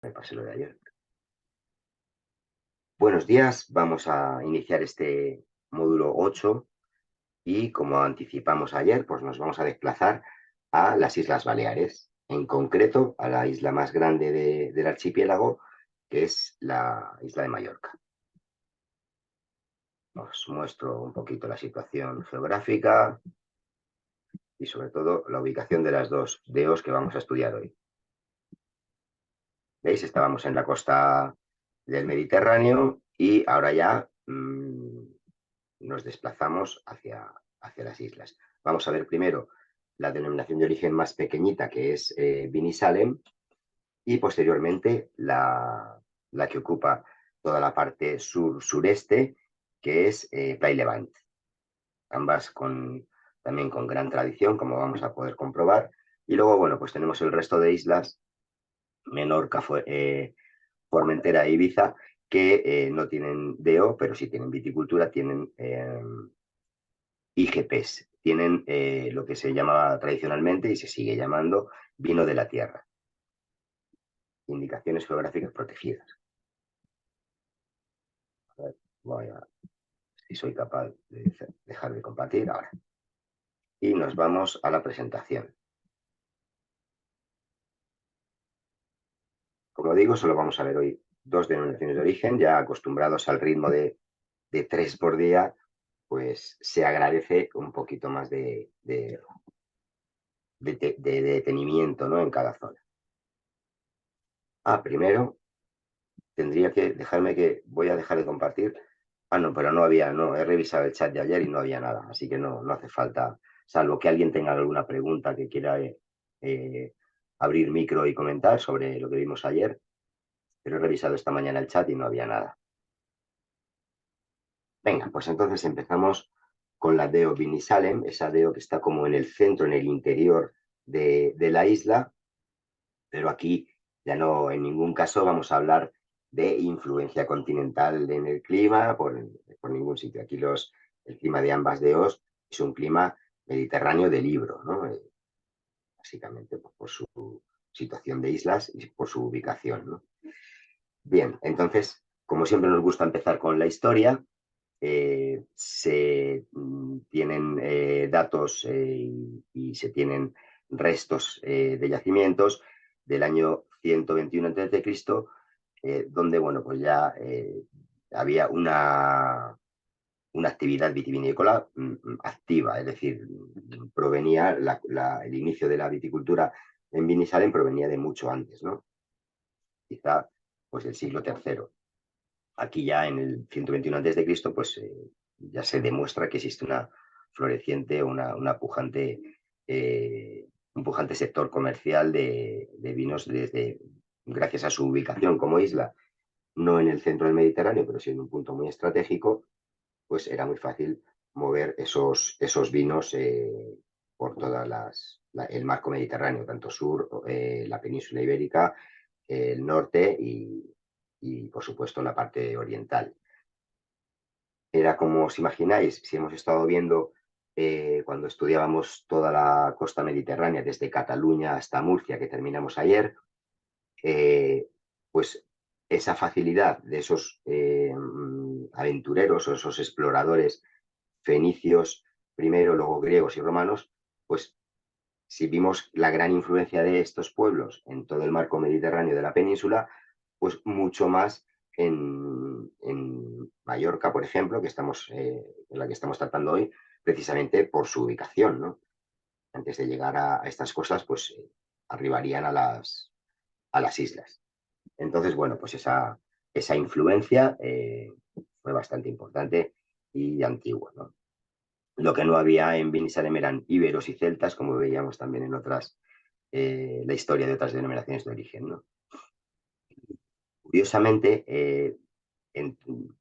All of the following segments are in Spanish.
Me pasé lo de ayer. Buenos días, vamos a iniciar este módulo 8 y como anticipamos ayer, pues nos vamos a desplazar a las Islas Baleares, en concreto a la isla más grande del archipiélago, que es la isla de Mallorca. Os muestro un poquito la situación geográfica y sobre todo la ubicación de las dos DEOs que vamos a estudiar hoy. ¿Veis? Estábamos en la costa del Mediterráneo y ahora ya nos desplazamos hacia las islas. Vamos a ver primero la denominación de origen más pequeñita, que es Binisalem, y posteriormente la que ocupa toda la parte sur-sureste, que es Playlevant. Ambas también con gran tradición, como vamos a poder comprobar. Y luego, bueno, pues tenemos el resto de islas, Menorca, Formentera e Ibiza, que no tienen DEO, pero sí tienen viticultura, tienen IGPs, tienen lo que se llamaba tradicionalmente y se sigue llamando vino de la tierra. Indicaciones geográficas protegidas. A ver, voy a, si soy capaz de dejar de compartir ahora. Y nos vamos a la presentación. Como digo, solo vamos a ver hoy dos denominaciones de origen, ya acostumbrados al ritmo de 3 por día, pues se agradece un poquito más de detenimiento, ¿no?, en cada zona. Primero tendría que dejarme que voy a dejar de compartir. No, pero no, he revisado el chat de ayer y no había nada, así que no hace falta, salvo que alguien tenga alguna pregunta que quiera eh, abrir micro y comentar sobre lo que vimos ayer, pero he revisado esta mañana el chat y no había nada. Venga, pues entonces empezamos con la DEO Binisalem, esa DEO que está como en el centro, en el interior de la isla, pero aquí ya no, en ningún caso vamos a hablar de influencia continental en el clima por ningún sitio. Aquí el clima de ambas DEOs es un clima mediterráneo de libro, ¿no? Básicamente por su situación de islas y por su ubicación, ¿no? Bien, entonces, como siempre nos gusta empezar con la historia, se tienen datos y se tienen restos de yacimientos del año 121 a.C., donde, bueno, pues ya había una actividad vitivinícola activa, es decir, provenía, el inicio de la viticultura en Binisalem provenía de mucho antes, ¿no? Quizá pues del siglo III. Aquí ya en el 121 a.C., pues ya se demuestra que existe una floreciente, un pujante sector comercial de vinos gracias a su ubicación como isla, no en el centro del Mediterráneo, pero sí en un punto muy estratégico, pues era muy fácil mover esos vinos por el marco mediterráneo, tanto sur, la península ibérica, el norte y, por supuesto, la parte oriental. Era como os imagináis, si hemos estado viendo cuando estudiábamos toda la costa mediterránea, desde Cataluña hasta Murcia, que terminamos ayer, pues esa facilidad de esos aventureros o esos exploradores fenicios primero, luego griegos y romanos, pues si vimos la gran influencia de estos pueblos en todo el marco mediterráneo de la península, pues mucho más en Mallorca, por ejemplo, en la que estamos tratando hoy, precisamente por su ubicación, ¿no? Antes de llegar a estas costas, pues arribarían a las islas. Entonces, bueno, pues esa influencia fue bastante importante y antigua, ¿no? Lo que no había en Binisalem eran íberos y celtas, como veíamos también en la historia de otras denominaciones de origen, ¿no? Curiosamente,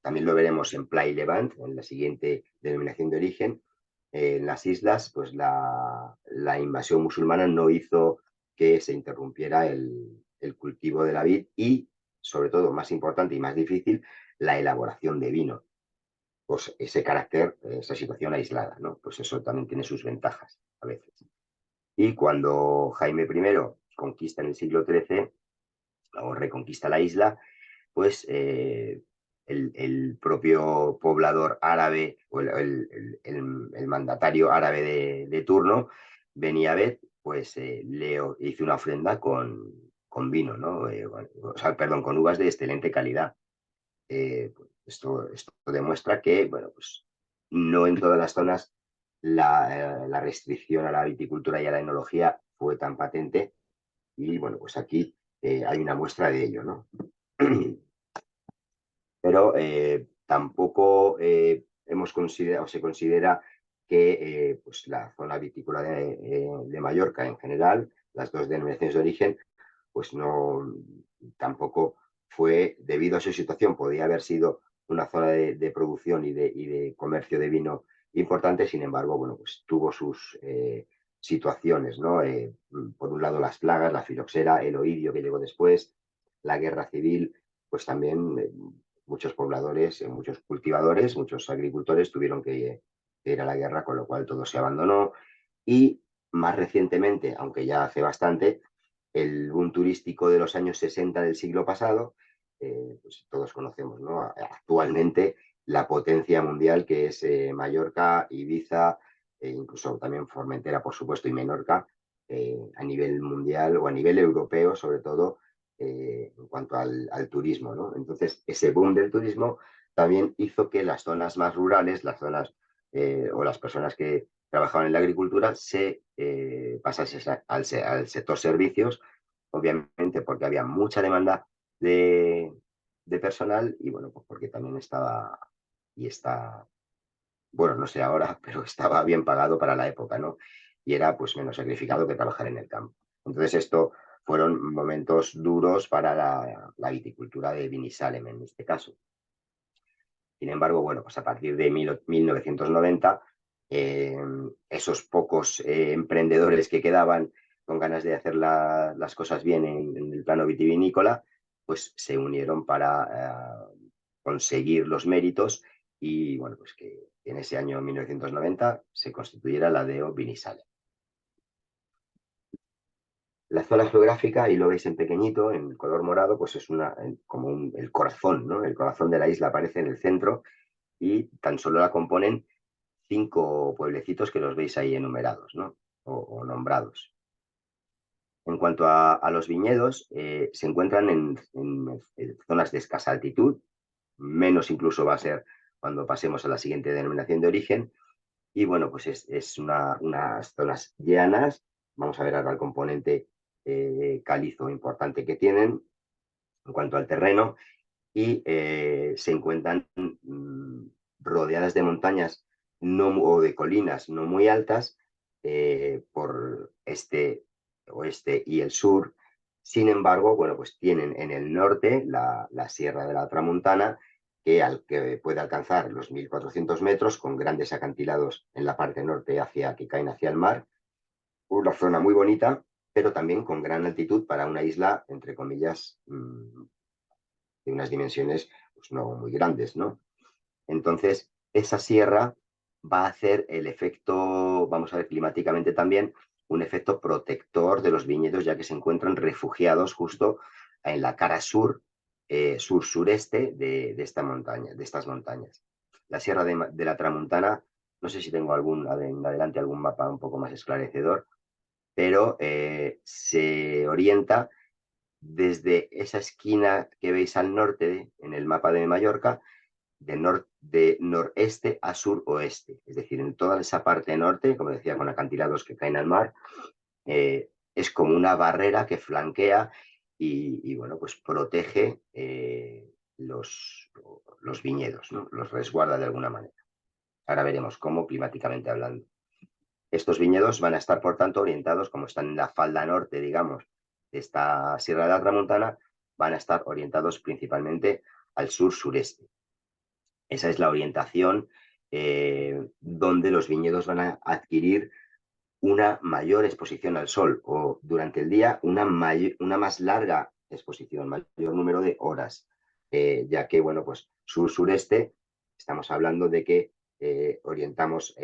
también lo veremos en Playlevant, en la siguiente denominación de origen, en las islas, pues la invasión musulmana no hizo que se interrumpiera el cultivo de la vid y, sobre todo, más importante y más difícil, la elaboración de vino. Pues ese carácter, esa situación aislada, ¿no? Pues eso también tiene sus ventajas a veces. Y cuando Jaime I conquista en el siglo XIII o reconquista la isla, pues el propio poblador árabe o el mandatario árabe de turno, Beniabed, pues le hizo una ofrenda con vino, ¿no? O sea, perdón, con uvas de excelente calidad. Pues esto demuestra que, bueno, pues no en todas las zonas la restricción a la viticultura y a la enología fue tan patente y, bueno, pues aquí hay una muestra de ello, ¿no? Pero tampoco hemos considerado, o se considera que pues la zona vitícola de Mallorca en general, las dos denominaciones de origen, pues no, tampoco fue, debido a su situación, podía haber sido una zona de producción y de comercio de vino importante, sin embargo, bueno, pues tuvo sus situaciones, ¿no? Por un lado las plagas, la filoxera, el oidio que llegó después, la guerra civil, pues también muchos pobladores, muchos cultivadores, muchos agricultores tuvieron que ir a la guerra, con lo cual todo se abandonó. Y más recientemente, aunque ya hace bastante, el boom turístico de los años 60 del siglo pasado, pues todos conocemos, ¿no? Actualmente la potencia mundial que es Mallorca, Ibiza, incluso también Formentera, por supuesto, y Menorca, a nivel mundial o a nivel europeo, sobre todo, en cuanto al turismo, ¿no? Entonces, ese boom del turismo también hizo que las zonas más rurales, las zonas o las personas que trabajaban en la agricultura se pasase al sector servicios, obviamente porque había mucha demanda de personal y bueno, pues porque también estaba y está, bueno, no sé ahora, pero estaba bien pagado para la época, ¿no? Y era pues menos sacrificado que trabajar en el campo. Entonces esto fueron momentos duros para la viticultura de Binissalem en este caso. Sin embargo, bueno, pues a partir de 1990, eh, esos pocos emprendedores que quedaban con ganas de hacer las cosas bien en el plano vitivinícola, pues se unieron para conseguir los méritos y, bueno, pues que en ese año 1990 se constituyera la DEO Vinisale. La zona geográfica, y lo veis en pequeñito, en color morado, pues es como el corazón, ¿no? El corazón de la isla aparece en el centro y tan solo la componen 5 pueblecitos que los veis ahí enumerados, ¿no? O nombrados. En cuanto a los viñedos, se encuentran en zonas de escasa altitud, menos incluso va a ser cuando pasemos a la siguiente denominación de origen, y bueno, pues es unas zonas llanas. Vamos a ver ahora el componente calizo importante que tienen en cuanto al terreno, y se encuentran rodeadas de montañas o de colinas no muy altas por este, oeste y el sur. Sin embargo, bueno, pues tienen en el norte la Sierra de la Tramuntana, que puede alcanzar los 1.400 metros, con grandes acantilados en la parte norte que caen hacia el mar. Una zona muy bonita, pero también con gran altitud para una isla, entre comillas, de unas dimensiones pues, no muy grandes, ¿no? Entonces, esa sierra va a hacer el efecto, vamos a ver, climáticamente también, un efecto protector de los viñedos, ya que se encuentran refugiados justo en la cara sur, sur-sureste de esta montaña, de estas montañas. La Sierra de la Tramuntana, no sé si tengo en adelante algún mapa un poco más esclarecedor, pero se orienta desde esa esquina que veis al norte en el mapa de Mallorca, de noreste a suroeste, es decir, en toda esa parte norte, como decía, con acantilados que caen al mar, es como una barrera que flanquea y bueno, pues protege los viñedos, ¿no? Los resguarda de alguna manera. Ahora veremos cómo climáticamente hablando. Estos viñedos van a estar, por tanto, orientados, como están en la falda norte, digamos, de esta Sierra de la Tramuntana, van a estar orientados principalmente al sur-sureste. Esa es la orientación donde los viñedos van a adquirir una mayor exposición al sol o durante el día una más larga exposición, mayor número de horas, ya que, bueno, pues sur-sureste, estamos hablando de que orientamos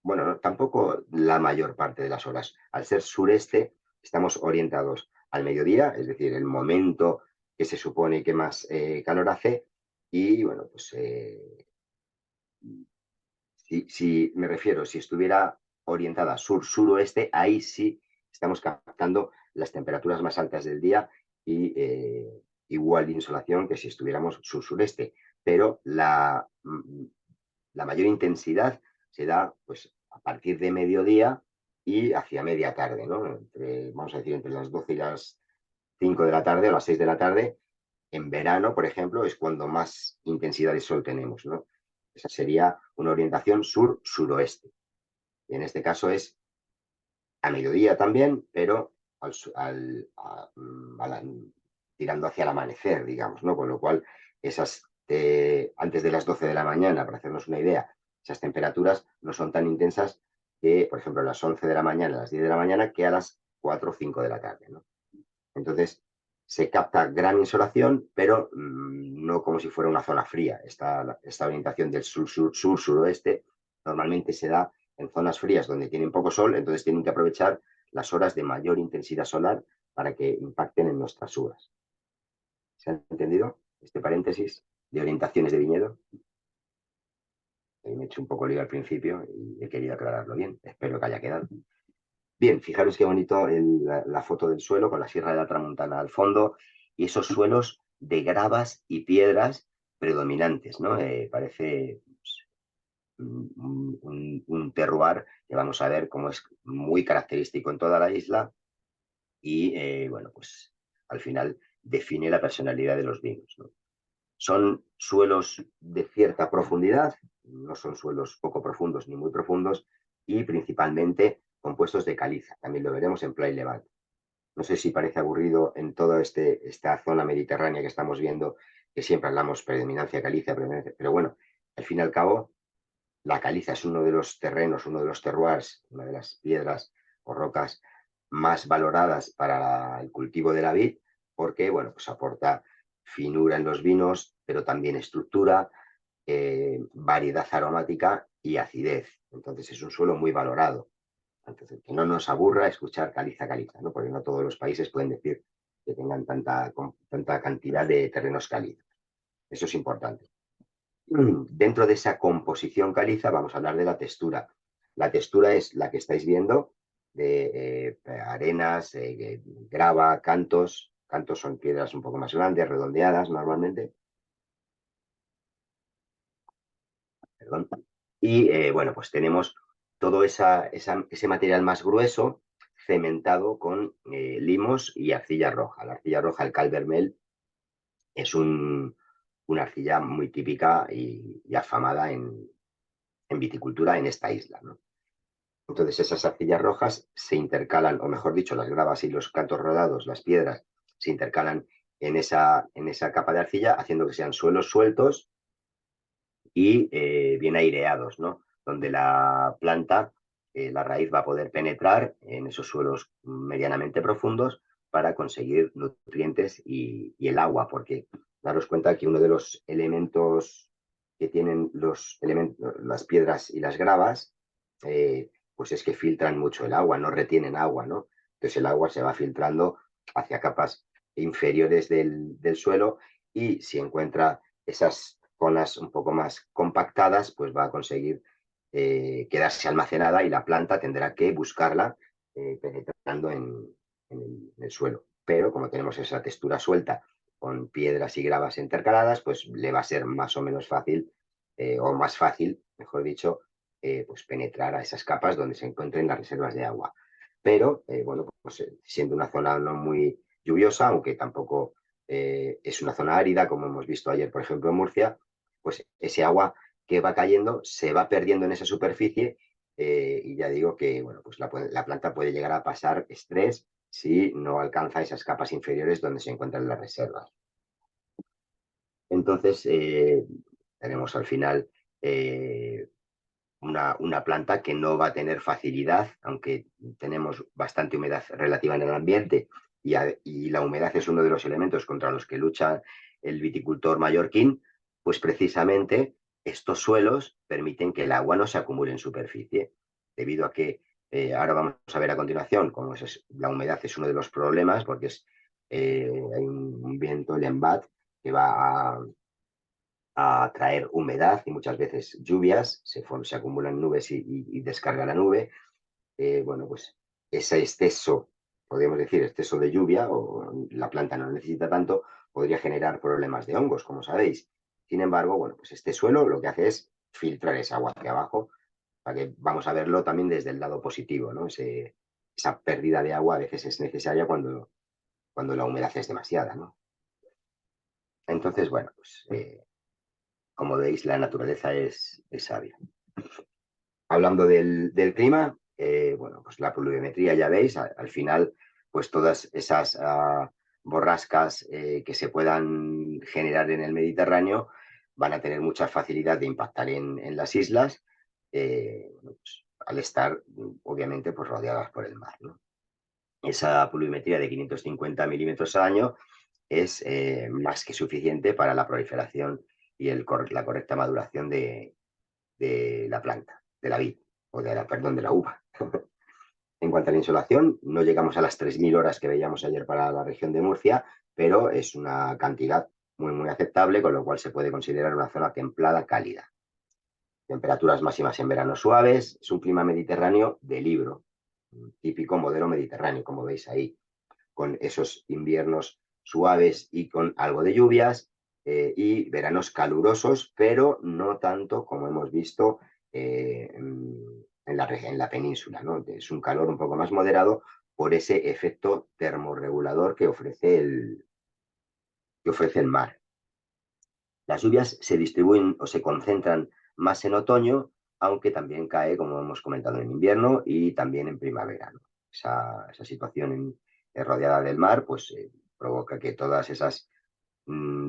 bueno, no, tampoco la mayor parte de las horas. Al ser sureste, estamos orientados al mediodía, es decir, el momento que se supone que más calor hace. Y bueno, pues si me refiero, si estuviera orientada sur-suroeste, ahí sí estamos captando las temperaturas más altas del día y igual de insolación que si estuviéramos sur-sureste. Pero la mayor intensidad se da pues, a partir de mediodía y hacia media tarde, ¿no? Vamos a decir, entre las 12 y las 5 de la tarde o las 6 de la tarde. En verano, por ejemplo, es cuando más intensidad de sol tenemos, ¿no? Esa sería una orientación sur-suroeste. Y en este caso es a mediodía también, pero tirando hacia el amanecer, digamos, ¿no? Con lo cual, antes de las 12 de la mañana, para hacernos una idea, esas temperaturas no son tan intensas que, por ejemplo, a las 11 de la mañana, a las 10 de la mañana, que a las 4 o 5 de la tarde, ¿no? Entonces, se capta gran insolación, pero no como si fuera una zona fría. Esta orientación del sur-suroeste normalmente se da en zonas frías donde tienen poco sol, entonces tienen que aprovechar las horas de mayor intensidad solar para que impacten en nuestras uvas. ¿Se ha entendido este paréntesis de orientaciones de viñedo? Me he hecho un poco lío al principio y he querido aclararlo bien. Espero que haya quedado. Bien, fijaros qué bonito la foto del suelo con la Sierra de la Tramontana al fondo y esos suelos de gravas y piedras predominantes, ¿no? Parece pues, un terroir que vamos a ver cómo es muy característico en toda la isla y, bueno, pues al final define la personalidad de los vinos, ¿no? Son suelos de cierta profundidad, no son suelos poco profundos ni muy profundos, y principalmente compuestos de caliza. También lo veremos en Pla y Levant. No sé si parece aburrido en toda esta zona mediterránea que estamos viendo, que siempre hablamos predominancia caliza, pero bueno, al fin y al cabo, la caliza es uno de los terrenos, uno de los terroirs, una de las piedras o rocas más valoradas para el cultivo de la vid, porque bueno, pues aporta finura en los vinos, pero también estructura, variedad aromática y acidez. Entonces es un suelo muy valorado. Entonces, que no nos aburra escuchar caliza, caliza, ¿no? Porque no todos los países pueden decir que tengan tanta cantidad de terrenos cálidos. Eso es importante. Dentro de esa composición caliza vamos a hablar de la textura. La textura es la que estáis viendo de arenas, grava, cantos. Cantos son piedras un poco más grandes, redondeadas normalmente. Perdón. Y bueno, pues tenemos todo ese material más grueso cementado con limos y arcilla roja. La arcilla roja, el cal vermell, es una arcilla muy típica y afamada en viticultura en esta isla, ¿no? Entonces esas arcillas rojas se intercalan, o mejor dicho, las gravas y los cantos rodados, las piedras, se intercalan en esa capa de arcilla, haciendo que sean suelos sueltos y bien aireados, ¿no? Donde la planta, la raíz va a poder penetrar en esos suelos medianamente profundos para conseguir nutrientes y el agua, porque daros cuenta que uno de los elementos que tienen las piedras y las gravas, pues es que filtran mucho el agua, no retienen agua, ¿no? Entonces el agua se va filtrando hacia capas inferiores del suelo y si encuentra esas zonas un poco más compactadas, pues va a conseguir quedarse almacenada y la planta tendrá que buscarla penetrando en el suelo. Pero como tenemos esa textura suelta con piedras y gravas intercaladas, pues le va a ser más o menos fácil, o más fácil, mejor dicho, pues penetrar a esas capas donde se encuentren las reservas de agua. Pero, bueno, pues siendo una zona no muy lluviosa, aunque tampoco es una zona árida, como hemos visto ayer, por ejemplo, en Murcia, pues ese agua que va cayendo se va perdiendo en esa superficie y ya digo que bueno, pues la planta puede llegar a pasar estrés si no alcanza esas capas inferiores donde se encuentran las reservas. Entonces, tenemos al final una planta que no va a tener facilidad, aunque tenemos bastante humedad relativa en el ambiente y la humedad es uno de los elementos contra los que lucha el viticultor mallorquín, pues precisamente estos suelos permiten que el agua no se acumule en superficie, debido a que Ahora vamos a ver a continuación cómo la humedad es uno de los problemas, porque hay un viento, el EMBAT, que va a traer humedad y muchas veces lluvias, se acumulan nubes y descarga la nube. Bueno, pues ese exceso, podríamos decir, exceso de lluvia, o la planta no necesita tanto, podría generar problemas de hongos, como sabéis. Sin embargo, bueno, pues este suelo lo que hace es filtrar esa agua hacia abajo, para que vamos a verlo también desde el lado positivo, ¿no? Esa pérdida de agua a veces es necesaria cuando la humedad es demasiada, ¿no? Entonces, bueno, pues como veis, la naturaleza es sabia. Hablando del clima, bueno, pues la pluviometría, ya veis, al final, pues todas esas borrascas que se puedan generar en el Mediterráneo van a tener mucha facilidad de impactar en las islas, bueno, pues, al estar, obviamente, pues rodeadas por el mar, ¿no? Esa pluviometría de 550 milímetros al año es más que suficiente para la proliferación y la correcta maduración de la planta, de la vid, o perdón, de la uva. En cuanto a la insolación, no llegamos a las 3.000 horas que veíamos ayer para la región de Murcia, pero es una cantidad muy, muy aceptable, con lo cual se puede considerar una zona templada cálida. Temperaturas máximas en verano suaves, es un clima mediterráneo de libro, un típico modelo mediterráneo, como veis ahí, con esos inviernos suaves y con algo de lluvias, y veranos calurosos, pero no tanto como hemos visto en la península, ¿no? Es un calor un poco más moderado por ese efecto termorregulador que ofrece el mar. Las lluvias se distribuyen o se concentran más en otoño, aunque también cae, como hemos comentado, en invierno y también en primavera, ¿no? Esa situación rodeada del mar, pues provoca que todas esas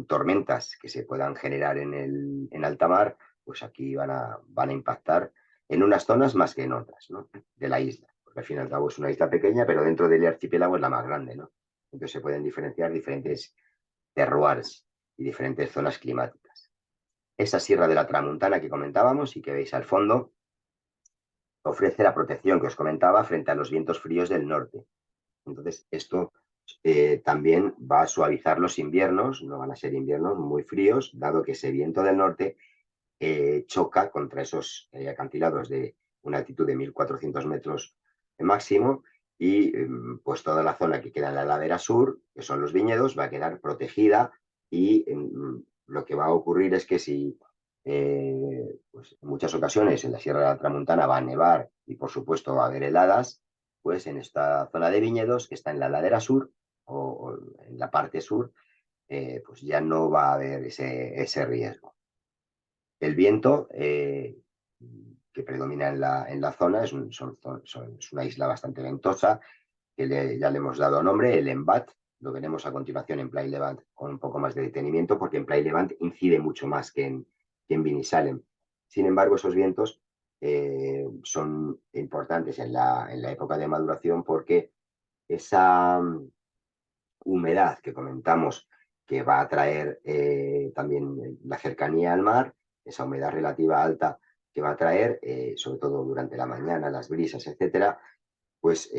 tormentas que se puedan generar en alta mar, pues aquí van a impactar en unas zonas más que en otras, ¿no? De la isla. Porque al fin y al cabo es una isla pequeña, pero dentro del archipiélago es la más grande, ¿no? Entonces se pueden diferenciar diferentes terroirs y diferentes zonas climáticas. Esa Sierra de la Tramuntana que comentábamos y que veis al fondo ofrece la protección que os comentaba frente a los vientos fríos del norte. Entonces, esto también va a suavizar los inviernos, no van a ser inviernos muy fríos, dado que ese viento del norte choca contra esos acantilados de una altitud de 1.400 metros máximo, y pues toda la zona que queda en la ladera sur, que son los viñedos, va a quedar protegida, y lo que va a ocurrir es que si pues en muchas ocasiones en la Sierra de la Tramuntana va a nevar y por supuesto va a haber heladas, pues en esta zona de viñedos que está en la ladera sur, o en la parte sur, pues ya no va a haber ese riesgo. El viento que predomina en la zona es una isla bastante ventosa, que ya le hemos dado nombre, el Embat. Lo veremos a continuación en Playa Levant con un poco más de detenimiento, porque en Playa Levant incide mucho más que en Binissalem. Sin embargo, esos vientos son importantes en la época de maduración, porque esa humedad que comentamos que va a traer también la cercanía al mar, esa humedad relativa alta que va a traer, sobre todo durante la mañana, las brisas, etcétera, pues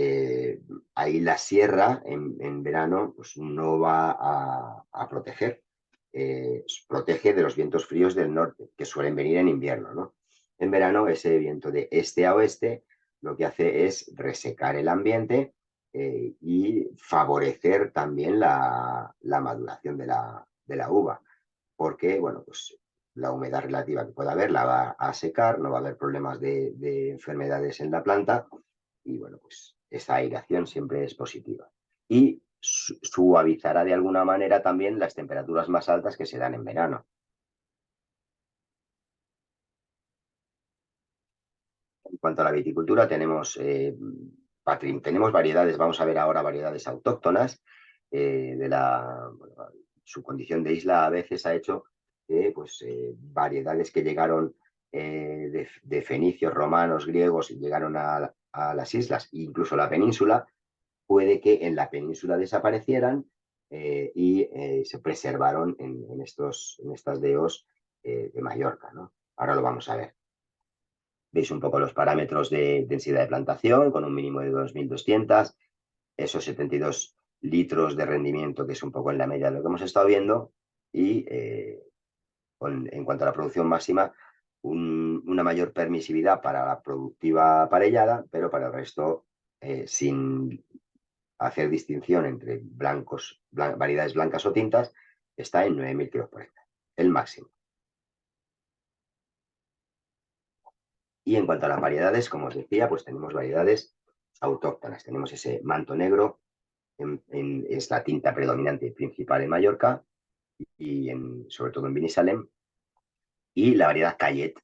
ahí la sierra en verano pues no va a proteger. Protege de los vientos fríos del norte, que suelen venir en invierno, ¿no? En verano, ese viento de este a oeste lo que hace es resecar el ambiente y favorecer también la maduración de la uva, porque, bueno, pues la humedad relativa que pueda haber la va a secar, no va a haber problemas de enfermedades en la planta, y, bueno, pues esa aireación siempre es positiva. Y suavizará de alguna manera también las temperaturas más altas que se dan en verano. En cuanto a la viticultura, tenemos variedades, vamos a ver ahora variedades autóctonas. Bueno, su condición de isla a veces ha hecho que pues, variedades que llegaron de fenicios, romanos, griegos, y llegaron a las islas, incluso la península, puede que en la península desaparecieran y se preservaron en estas DEOs de Mallorca, ¿no? Ahora lo vamos a ver. Veis un poco los parámetros de densidad de plantación con un mínimo de 2.200, esos 72 litros de rendimiento, que es un poco en la media de lo que hemos estado viendo, y en cuanto a la producción máxima, una mayor permisividad para la productiva parellada, pero para el resto sin hacer distinción entre variedades blancas o tintas, está en 9.000 kilos por hectárea, el máximo. Y en cuanto a las variedades, como os decía, pues tenemos variedades autóctonas. Tenemos ese manto negro, es la tinta predominante y principal en Mallorca y sobre todo en Binissalem, y la variedad Cayet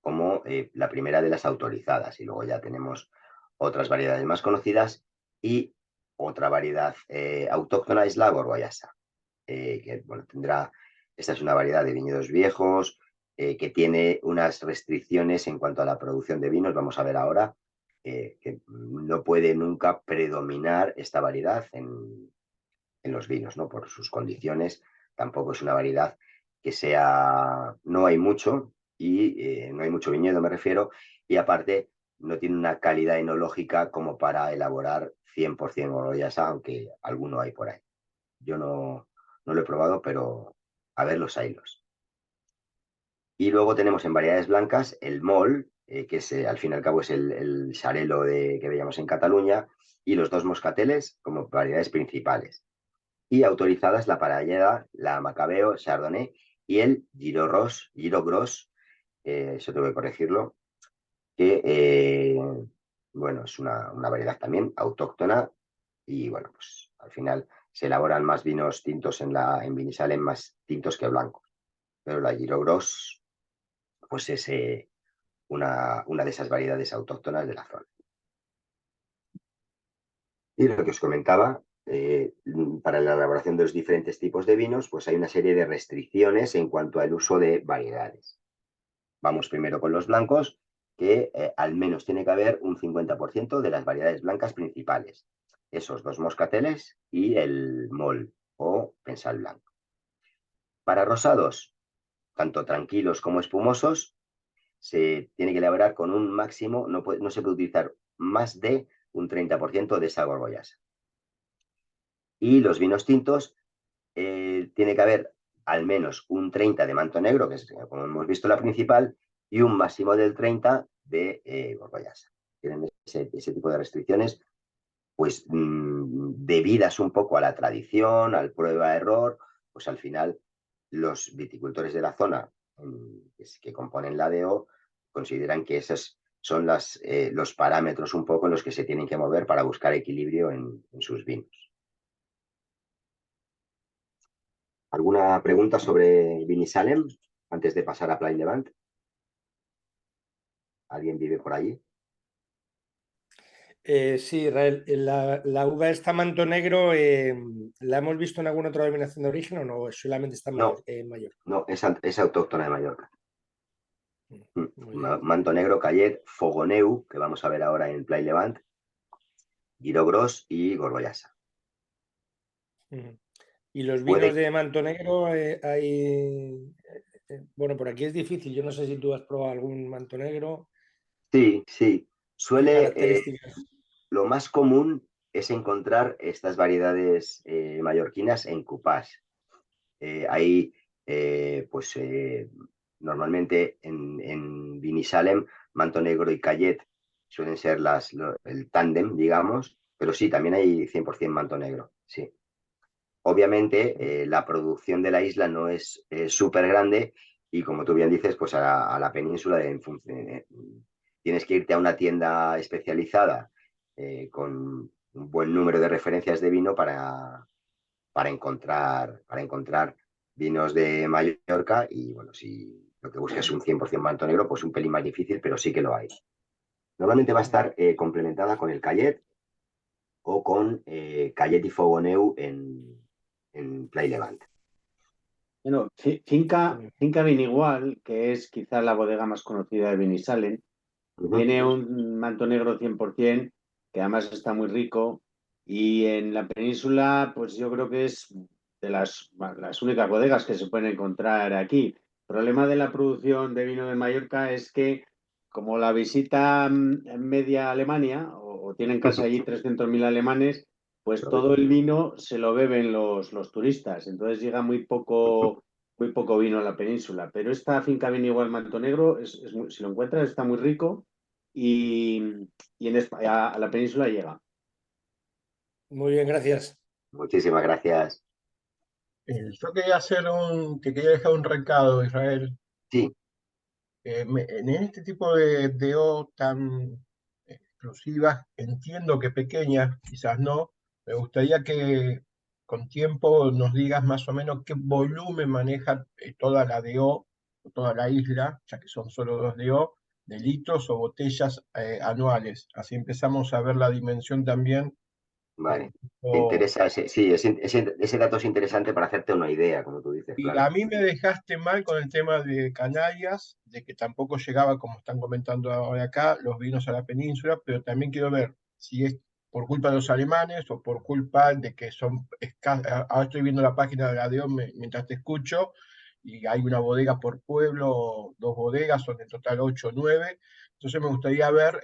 como la primera de las autorizadas. Y luego ya tenemos otras variedades más conocidas y otra variedad autóctona es la Gorgoyasa, que bueno, esta es una variedad de viñedos viejos, que tiene unas restricciones en cuanto a la producción de vinos, vamos a ver ahora, que no puede nunca predominar esta variedad en los vinos, ¿no? Por sus condiciones, tampoco es una variedad que sea, no hay mucho, y no hay mucho viñedo, me refiero, y aparte no tiene una calidad enológica como para elaborar 100% Gorgoyasa, aunque alguno hay por ahí. Yo no lo he probado, pero a ver los haylos. Y luego tenemos en variedades blancas el Mol, que es, al fin y al cabo es el Xarel·lo que veíamos en Cataluña, y los dos moscateles como variedades principales. Y autorizadas la parellada, la Macabeo, Chardonnay y el Giro Gros, eso tengo que corregirlo, que bueno, es una variedad también autóctona y bueno, pues al final se elaboran más vinos tintos en Binissalem, más tintos que blancos. Pero la Giro Gros, pues es una de esas variedades autóctonas de la zona. Y lo que os comentaba, para la elaboración de los diferentes tipos de vinos, pues hay una serie de restricciones en cuanto al uso de variedades. Vamos primero con los blancos, que al menos tiene que haber un 50% de las variedades blancas principales. Esos dos moscateles y el Mol o Pensal blanco. Para rosados, tanto tranquilos como espumosos, se tiene que elaborar con un máximo, no se puede utilizar más de un 30% de esa Gorgoyasa. Y los vinos tintos, tiene que haber al menos un 30 de manto negro, que es, como hemos visto, la principal, y un máximo del 30 de Gorgoyasa. Tienen ese tipo de restricciones, pues debidas un poco a la tradición, al prueba-error, pues al final los viticultores de la zona que componen la DO consideran que esos son los parámetros un poco en los que se tienen que mover para buscar equilibrio en sus vinos. ¿Alguna pregunta sobre Binissalem antes de pasar a Plaine Levant? ¿Alguien vive por allí? Sí, Israel, la uva esta manto negro, ¿la hemos visto en alguna otra denominación de origen o no? Solamente está No, en Mallorca. no, es autóctona de Mallorca. Muy bien. Manto negro, Cayet, Fogoneu, que vamos a ver ahora en Plaine Levant, Giro Gros y Gorgoyasa. Y los vinos Puede, de manto negro, bueno, por aquí es difícil. Yo no sé si tú has probado algún manto negro. sí. ¿Qué Suele, características? lo más común es encontrar estas variedades mallorquinas en cupás. Hay, pues, normalmente en Binissalem, Manto Negro y Cayet suelen ser el tándem, digamos, pero sí, también hay 100% Manto Negro, sí. Obviamente, la producción de la isla no es súper grande y, como tú bien dices, pues a la península tienes que irte a una tienda especializada con un buen número de referencias de vino para encontrar vinos de Mallorca y, bueno, si lo que buscas es un 100% manto negro, pues un pelín más difícil, pero sí que lo hay. Normalmente va a estar complementada con el Cayet o con Cayet y Fogoneu en Plaine Levant. Bueno, Finca Vinigual, que es quizá la bodega más conocida de Binissalem, tiene un manto negro 100%, que además está muy rico, y en la península, pues yo creo que es de las únicas bodegas que se pueden encontrar aquí. El problema de la producción de vino de Mallorca es que, como la visitan en media Alemania o tienen casa allí 300.000 alemanes, pues todo el vino se lo beben los turistas. Entonces llega muy poco vino a la península. Pero esta finca Viña Manto Negro, si lo encuentras, está muy rico y en España, a la península llega. Muy bien, gracias. Muchísimas gracias. Yo te quería dejar un recado, Israel. Sí, En este tipo de O tan exclusivas, entiendo que pequeñas, quizás no, me gustaría que con tiempo nos digas más o menos qué volumen maneja toda la DO, toda la isla, ya que son solo 2 DO, de litros o botellas anuales. Así empezamos a ver la dimensión también. vale. ¿Te o- interesa? Sí, ese dato es interesante para hacerte una idea, como tú dices, Y claro. a mí me dejaste mal con el tema de Canarias, de que tampoco llegaba, como están comentando ahora acá, los vinos a la península, pero también quiero ver si es por culpa de los alemanes o por culpa de que son escasos. Ahora estoy viendo la página de la DEO mientras te escucho, y hay una bodega por pueblo, 2 bodegas, son en total 8 o 9. Entonces me gustaría ver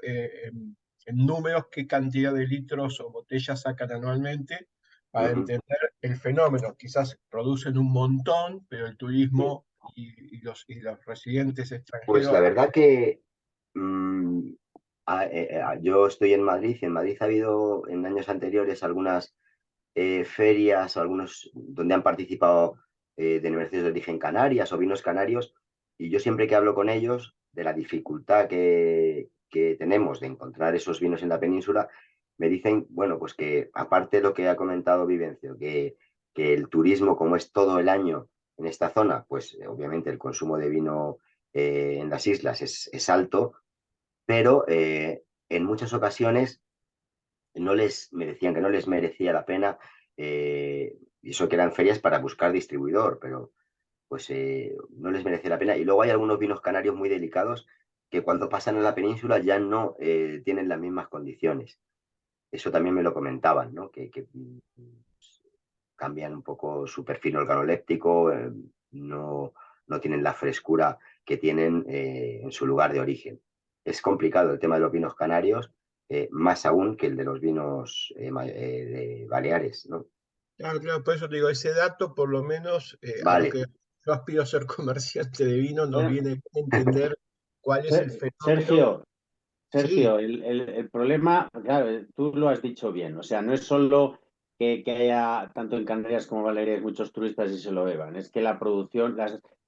en números qué cantidad de litros o botellas sacan anualmente para entender el fenómeno. Quizás producen un montón, pero el Sí. turismo y los residentes Pues la extranjeros. verdad que mm, yo estoy en Madrid y en Madrid ha habido en años anteriores algunas ferias, algunos donde han participado denominaciones de origen canarias o vinos canarios, y yo siempre que hablo con ellos de la dificultad que tenemos de encontrar esos vinos en la península, me dicen, bueno, pues que aparte de lo que ha comentado Vivencio, que el turismo, como es todo el año en esta zona, pues obviamente el consumo de vino en las islas es alto, pero en muchas ocasiones me decían que no les merecía la pena, y eso que eran ferias para buscar distribuidor, pero pues no les merecía la pena. Y luego hay algunos vinos canarios muy delicados que cuando pasan a la península ya no tienen las mismas condiciones. Eso también me lo comentaban, ¿no? Que cambian un poco su perfil organoléptico, no tienen la frescura que tienen en su lugar de origen. Es complicado el tema de los vinos canarios, más aún que el de los vinos de Baleares, ¿no? Claro, claro, por eso te digo, ese dato, por lo menos, a lo Vale, que yo aspiro a ser comerciante de vino, nos Bueno, viene a entender cuál es el fenómeno. Sergio, Sí, el problema, claro, tú lo has dicho bien, o sea, no es solo que haya tanto en Canarias como Baleares muchos turistas y se lo beban, es que la producción,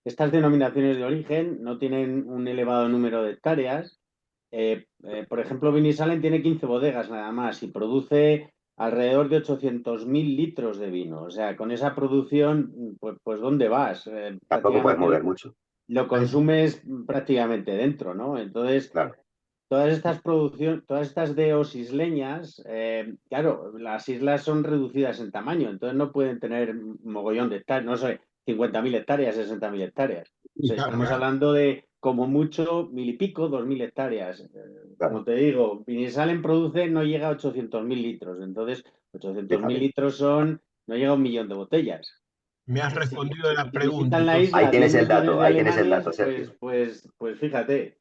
estas denominaciones de origen no tienen un elevado número de hectáreas. Por ejemplo, Vinisalen tiene 15 bodegas nada más y produce alrededor de 800.000 litros de vino, o sea, con esa producción, pues ¿dónde vas? tampoco puedes Prácticamente mover mucho, lo hay- consumes prácticamente dentro, ¿no? Entonces claro. todas estas DEOs isleñas, claro, las islas son reducidas en tamaño, entonces no pueden tener mogollón de hectáreas, no sé, 50.000 hectáreas, 60.000 hectáreas. O sea, claro, estamos claro. hablando de como mucho 1.000 y pico, 2.000 hectáreas. Claro, Como te digo, Vinisalen produce, no llega a 800.000 litros, entonces 800.000 fíjate. litros no llega a 1 millón de botellas. Me has respondido a la Si pregunta. visitan la Entonces, Ahí isla 10 tienes el millones dato, de ahí tienes el alemanes, dato, Sergio. pues fíjate.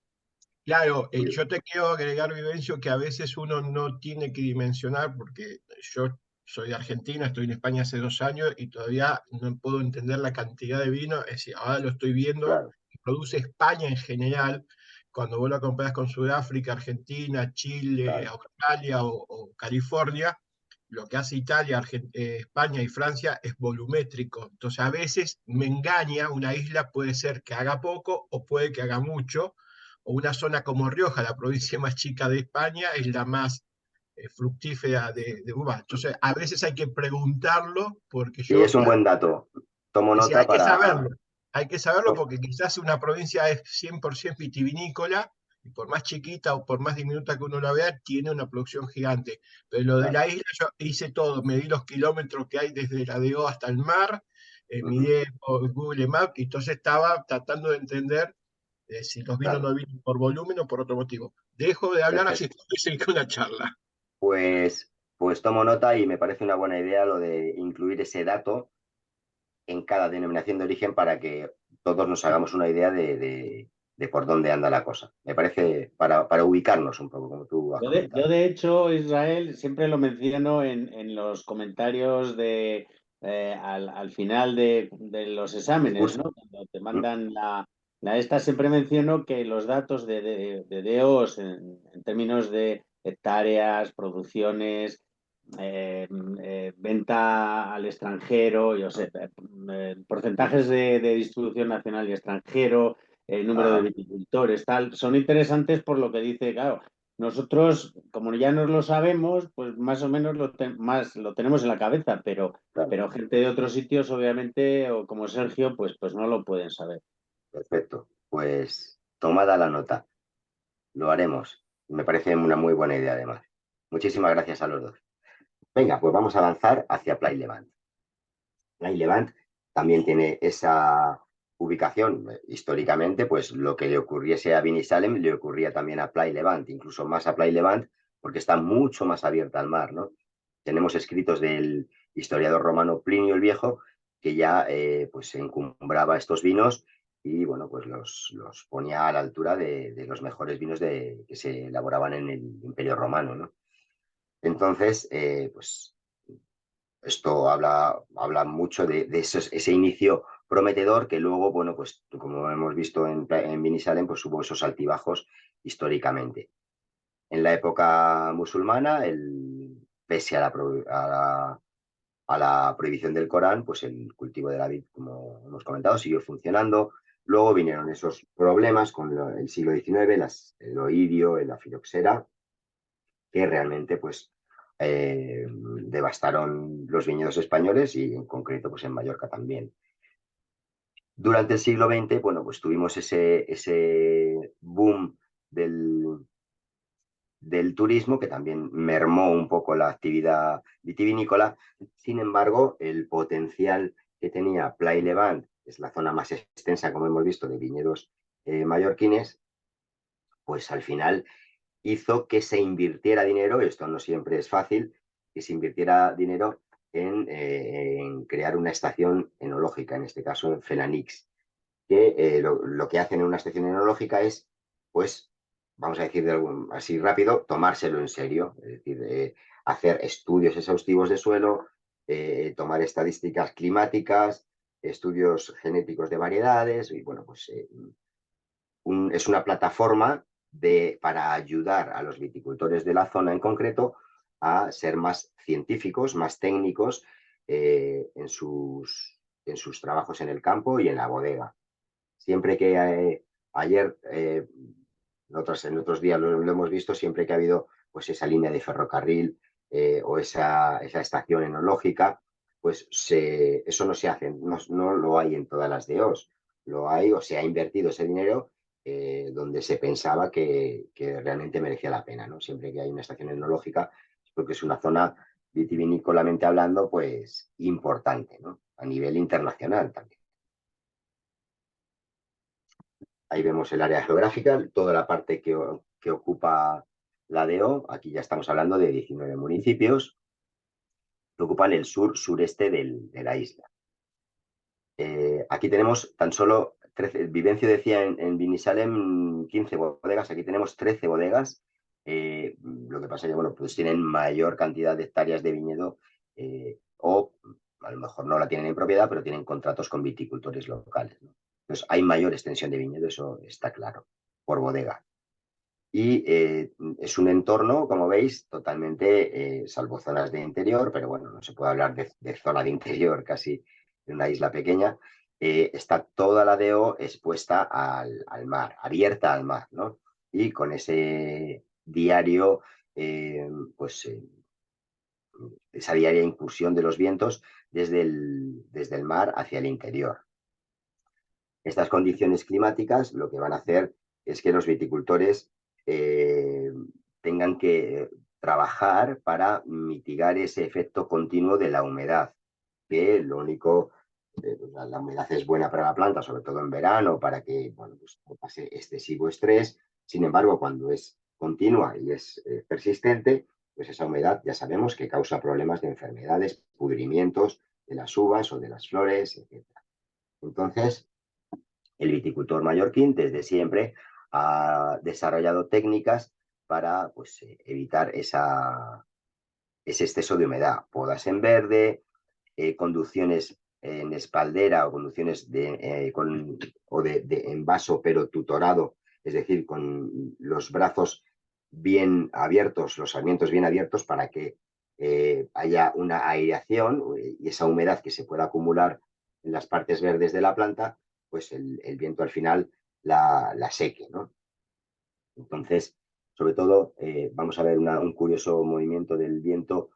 claro, Muy yo bien. te quiero agregar, Vivencio, que a veces uno no tiene que dimensionar, porque yo soy de Argentina, estoy en España hace 2 años y todavía no puedo entender la cantidad de vino. Es decir, ahora lo estoy viendo, Claro, que produce España en general. Cuando vos lo comparas con Sudáfrica, Argentina, Chile, claro, Australia o California, lo que hace Italia, España y Francia es volumétrico. Entonces, a veces me engaña, una isla puede ser que haga poco o puede que haga mucho, o una zona como Rioja, la provincia más chica de España, es la más fructífera de uva. Entonces, a veces hay que preguntarlo porque y yo, es un buen dato. Tomo es decir, hay nota que para... saberlo. Hay que saberlo porque quizás una provincia es 100% vitivinícola y por más chiquita o por más diminuta que uno la vea, tiene una producción gigante. Pero lo de Claro. la isla, yo hice todo, medí los kilómetros que hay desde la DO hasta el mar, Ujú. midí por Google Maps, y entonces estaba tratando de entender si los vinos Claro, no vienen por volumen o por otro motivo. Dejo de hablar, así perfecto. estoy cerca de una charla. Pues tomo nota y me parece una buena idea lo de incluir ese dato en cada denominación de origen para que todos nos hagamos una idea de por dónde anda la cosa. Me parece para ubicarnos un poco, como tú has Yo comentado. de hecho, Israel, siempre lo menciono en los comentarios al final de los El exámenes, curso. ¿no? Cuando te mandan la esta, siempre menciono que los datos de DEOs en términos de hectáreas, producciones, venta al extranjero, yo sé, porcentajes de distribución nacional y extranjero, número de Ajá, viticultores, tal, son interesantes por lo que dice, claro. Nosotros, como ya nos lo sabemos, pues más o menos más lo tenemos en la cabeza, claro, pero gente de otros sitios, obviamente, o como Sergio, pues no lo pueden saber. perfecto. Pues tomada la nota, lo haremos. Me parece una muy buena idea además. Muchísimas gracias a los dos. Venga, pues vamos a avanzar hacia Play Levant. Play Levant también tiene esa ubicación. Históricamente, pues lo que le ocurriese a Binisalem le ocurría también a Play Levant, incluso más a Play Levant, porque está mucho más abierta al mar, ¿no? Tenemos escritos del historiador romano Plinio el Viejo que ya pues encumbraba estos vinos y bueno, pues los ponía a la altura de los mejores vinos que se elaboraban en el Imperio Romano, ¿no? Entonces, pues esto habla mucho de ese inicio prometedor que luego, bueno, pues como hemos visto en Binisalem, pues hubo esos altibajos históricamente. En la época musulmana, pese a la prohibición del Corán, pues el cultivo de la vid, como hemos comentado, siguió funcionando. Luego vinieron esos problemas con el siglo XIX, el oidio, la filoxera, que realmente pues devastaron los viñedos españoles y en concreto pues en Mallorca también. Durante el siglo XX, bueno, pues tuvimos ese boom del turismo que también mermó un poco la actividad vitivinícola. Sin embargo, el potencial que tenía Play Levant, que es la zona más extensa, como hemos visto, de viñedos mallorquines, pues al final hizo que se invirtiera dinero, esto no siempre es fácil, que se invirtiera dinero en crear una estación enológica, en este caso en Fenanix, que lo que hacen en una estación enológica es, pues, vamos a decir así rápido, tomárselo en serio, es decir, hacer estudios exhaustivos de suelo, tomar estadísticas climáticas, estudios genéticos de variedades, y bueno, pues es una plataforma para ayudar a los viticultores de la zona en concreto a ser más científicos, más técnicos en sus trabajos en el campo y en la bodega. Siempre que ayer, en otros días lo hemos visto, siempre que ha habido pues esa línea de ferrocarril o esa estación enológica, pues eso no se hace, no lo hay en todas las DOs, lo hay o se ha invertido ese dinero donde se pensaba que realmente merecía la pena, ¿no? Siempre que hay una estación enológica, porque es una zona vitivinícolamente hablando, pues importante, ¿no? A nivel internacional también. Ahí vemos el área geográfica, toda la parte que ocupa la DO. Aquí ya estamos hablando de 19 municipios que ocupan el sureste de la isla. Aquí tenemos tan solo 13, Vivencio decía en Binisalem 15 bodegas, aquí tenemos 13 bodegas. Lo que pasa es que, bueno, pues tienen mayor cantidad de hectáreas de viñedo o a lo mejor no la tienen en propiedad, pero tienen contratos con viticultores locales, ¿no? Entonces hay mayor extensión de viñedo, eso está claro, por bodega. Y es un entorno, como veis, totalmente, salvo zonas de interior, pero bueno, no se puede hablar de zona de interior casi de una isla pequeña. Está toda la DO expuesta al mar, abierta al mar, ¿no? Y con ese diario, pues esa diaria incursión de los vientos desde el mar hacia el interior. Estas condiciones climáticas lo que van a hacer es que los viticultores tengan que trabajar para mitigar ese efecto continuo de la humedad, que lo único, la humedad es buena para la planta, sobre todo en verano, para que bueno, pues, no pase excesivo estrés. Sin embargo, cuando es continua y es persistente, pues esa humedad ya sabemos que causa problemas de enfermedades, pudrimientos de las uvas o de las flores, etc. Entonces, El viticultor mallorquín desde siempre ha desarrollado técnicas para pues, evitar ese exceso de humedad. Podas en verde, conducciones en espaldera o conducciones en vaso pero tutorado, es decir, con los brazos bien abiertos, los sarmientos bien abiertos para que haya una aireación y esa humedad que se pueda acumular en las partes verdes de la planta, pues el viento al final la seque, ¿no? Entonces, sobre todo, vamos a ver un curioso movimiento del viento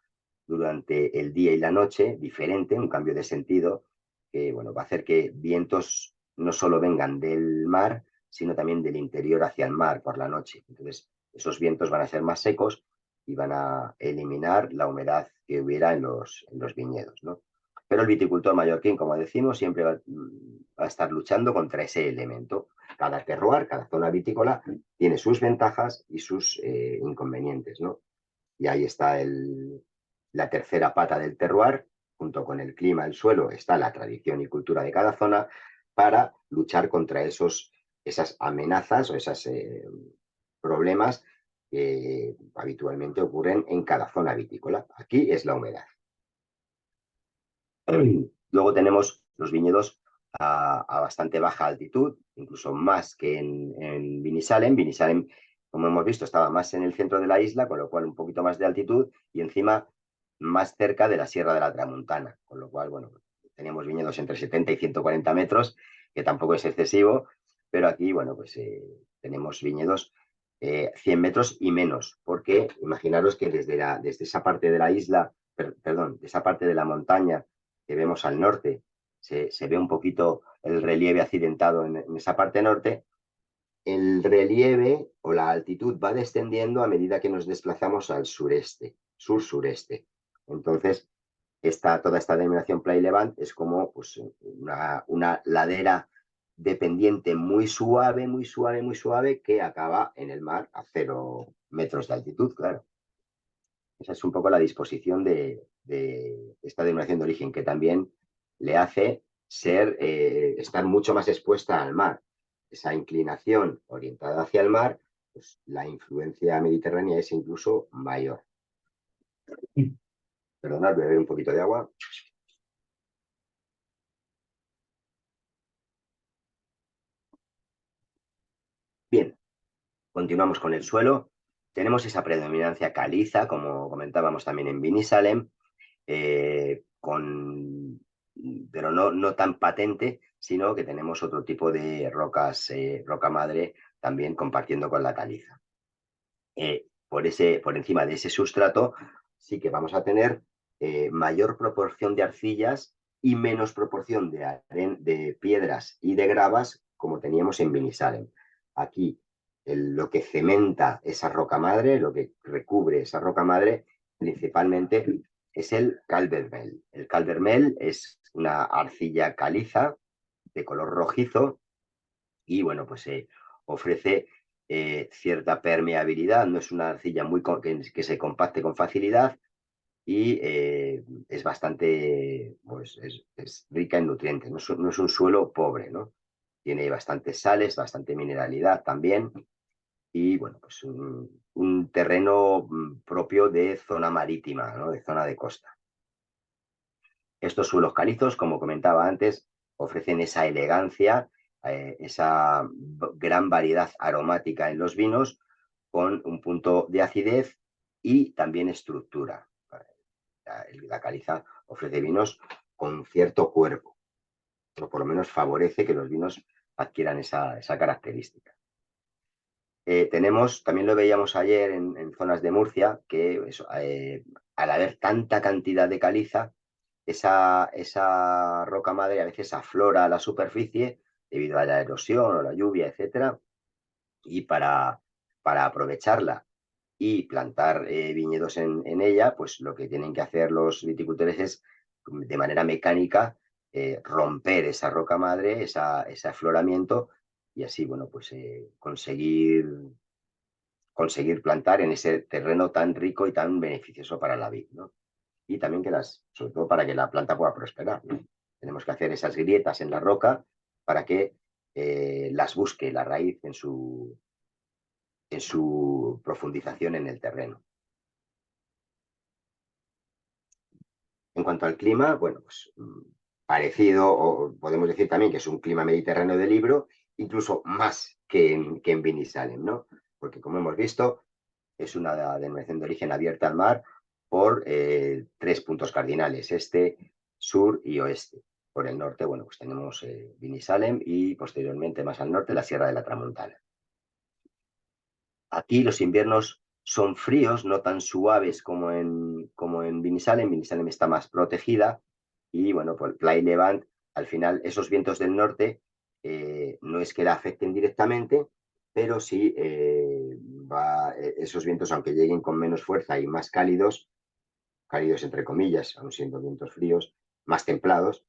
durante el día y la noche, diferente, un cambio de sentido, que bueno, va a hacer que vientos no solo vengan del mar, sino también del interior hacia el mar por la noche. Entonces, esos vientos van a ser más secos y van a eliminar la humedad que hubiera en los viñedos, ¿no? Pero el viticultor mallorquín, como decimos, siempre va a estar luchando contra ese elemento. Cada terroir, cada zona vitícola tiene sus ventajas y sus inconvenientes, ¿no? Y ahí está la tercera pata del terroir, junto con el clima, el suelo, está la tradición y cultura de cada zona para luchar contra esas amenazas o esos problemas que habitualmente ocurren en cada zona vitícola. Aquí es la humedad. Luego tenemos los viñedos a bastante baja altitud, incluso más que en Binissalem. Binissalem, como hemos visto, estaba más en el centro de la isla, con lo cual un poquito más de altitud y encima más cerca de la Sierra de la Tramuntana, con lo cual, bueno, teníamos viñedos entre 70 y 140 metros, que tampoco es excesivo, pero aquí, bueno, pues tenemos viñedos 100 metros y menos, porque imaginaros que desde esa parte de la isla, perdón, de esa parte de la montaña que vemos al norte, se ve un poquito el relieve accidentado en esa parte norte. El relieve o la altitud va descendiendo a medida que nos desplazamos al sureste, sur-sureste. Entonces, toda esta denominación Play Levant es como pues, una ladera de pendiente muy suave, muy suave, muy suave, que acaba en el mar a 0 metros de altitud, claro. Esa es un poco la disposición de esta denominación de origen, que también le hace estar mucho más expuesta al mar. Esa inclinación orientada hacia el mar, pues la influencia mediterránea es incluso mayor. Perdonad, voy a beber un poquito de agua. Bien, continuamos con el suelo. Tenemos esa predominancia caliza, como comentábamos también en Binissalem, pero no tan patente, sino que tenemos otro tipo de rocas, roca madre, también compartiendo con la caliza. Por encima de ese sustrato sí que vamos a tener mayor proporción de arcillas y menos proporción de piedras y de gravas como teníamos en Binissalem. Aquí lo que cementa esa roca madre, lo que recubre esa roca madre, principalmente es el calvermel. El calvermel es una arcilla caliza de color rojizo y bueno, pues ofrece cierta permeabilidad, no es una arcilla que se compacte con facilidad y es bastante, pues es rica en nutrientes, no es un suelo pobre, ¿no? Tiene bastantes sales, bastante mineralidad también y bueno, pues un terreno propio de zona marítima, ¿no? De zona de costa. Estos suelos calizos, como comentaba antes, ofrecen esa elegancia, esa gran variedad aromática en los vinos, con un punto de acidez y también estructura. La caliza ofrece vinos con cierto cuerpo, o por lo menos favorece que los vinos adquieran esa característica. También lo veíamos ayer en zonas de Murcia, que al haber tanta cantidad de caliza, esa roca madre a veces aflora a la superficie debido a la erosión o la lluvia, etc. Y para aprovecharla y plantar viñedos en ella, pues lo que tienen que hacer los viticultores es, de manera mecánica, romper esa roca madre, ese afloramiento, y así, bueno, pues conseguir plantar en ese terreno tan rico y tan beneficioso para la vid, ¿no? Y también sobre todo para que la planta pueda prosperar, ¿no? Tenemos que hacer esas grietas en la roca para que las busque la raíz en su profundización en el terreno. En cuanto al clima, bueno, pues parecido, o podemos decir también que es un clima mediterráneo de Libro, incluso más que en Vinisalem, ¿no? Porque como hemos visto, es una denominación de origen abierta al mar por 3 puntos cardinales, este, sur y oeste. Por el norte, bueno, pues tenemos Vinisalem y posteriormente más al norte la Sierra de la Tramontana. Aquí los inviernos son fríos, no tan suaves como en Vinisalem. Vinisalem está más protegida y, bueno, pues Playa y Levant, al final, esos vientos del norte no es que la afecten directamente, pero sí esos vientos, aunque lleguen con menos fuerza y más cálidos entre comillas, aun siendo vientos fríos, más templados,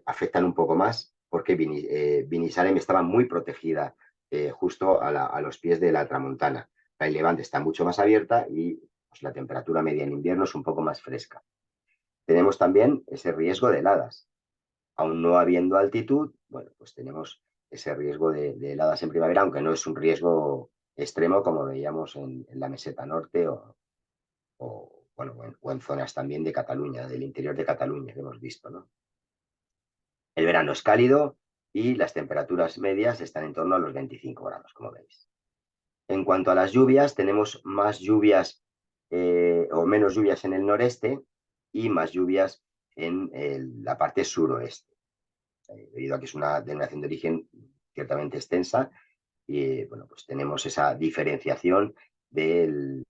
afectan un poco más porque Vinisalem estaba muy protegida justo a los pies de la Tramontana. La Levant está mucho más abierta y pues, la temperatura media en invierno es un poco más fresca. Tenemos también ese riesgo de heladas. Aún no habiendo altitud, bueno, pues tenemos ese riesgo de heladas en primavera, aunque no es un riesgo extremo como veíamos en la meseta norte o en zonas también de Cataluña, del interior de Cataluña, que hemos visto, ¿no? El verano es cálido y las temperaturas medias están en torno a los 25 grados, como veis. En cuanto a las lluvias, tenemos más lluvias o menos lluvias en el noreste y más lluvias en la parte suroeste. Debido a que es una denominación de origen ciertamente extensa, y bueno, pues tenemos esa diferenciación de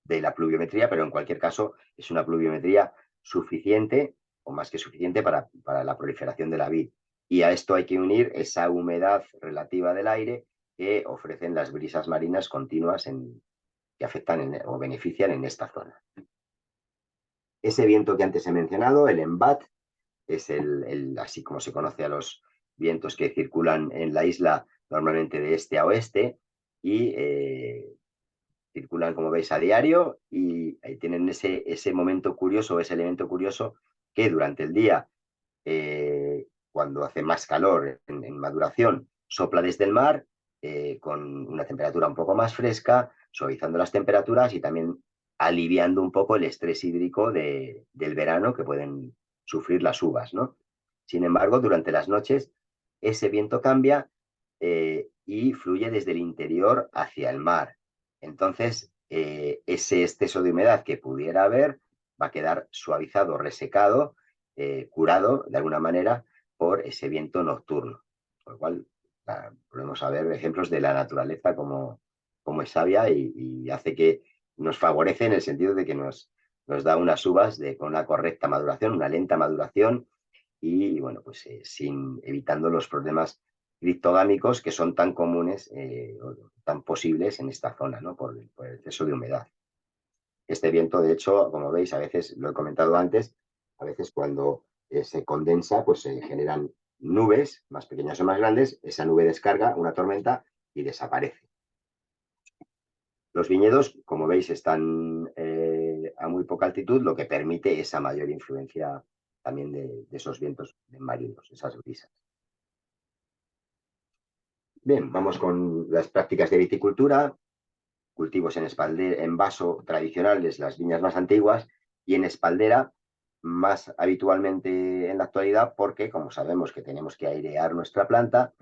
la pluviometría, pero en cualquier caso es una pluviometría suficiente o más que suficiente para la proliferación de la vid. Y a esto hay que unir esa humedad relativa del aire que ofrecen las brisas marinas continuas que afectan o benefician en esta zona. Ese viento que antes he mencionado, el embat, es así como se conoce a los vientos que circulan en la isla normalmente de este a oeste y circulan, como veis, a diario y ahí tienen ese momento curioso, ese elemento curioso que durante el día, cuando hace más calor en maduración, sopla desde el mar con una temperatura un poco más fresca, suavizando las temperaturas y también aliviando un poco el estrés hídrico del verano que pueden sufrir las uvas, ¿no? Sin embargo, durante las noches, ese viento cambia y fluye desde el interior hacia el mar. Entonces, ese exceso de humedad que pudiera haber va a quedar suavizado, resecado, curado de alguna manera por ese viento nocturno. Por lo cual, podemos ver ejemplos de la naturaleza como es sabia y hace que nos favorece en el sentido de que nos da unas uvas con una correcta maduración, una lenta maduración y, bueno, pues evitando los problemas criptogámicos que son tan comunes, tan posibles en esta zona, ¿no? por el exceso de humedad. Este viento, de hecho, como veis, a veces, lo he comentado antes, a veces cuando se condensa, pues se generan nubes más pequeñas o más grandes, esa nube descarga una tormenta y desaparece. Los viñedos, como veis, están a muy poca altitud, lo que permite esa mayor influencia también de esos vientos marinos, esas brisas. Bien, vamos con las prácticas de viticultura, cultivos en vaso tradicionales, las viñas más antiguas, y en espaldera más habitualmente en la actualidad porque, como sabemos que tenemos que airear nuestra planta,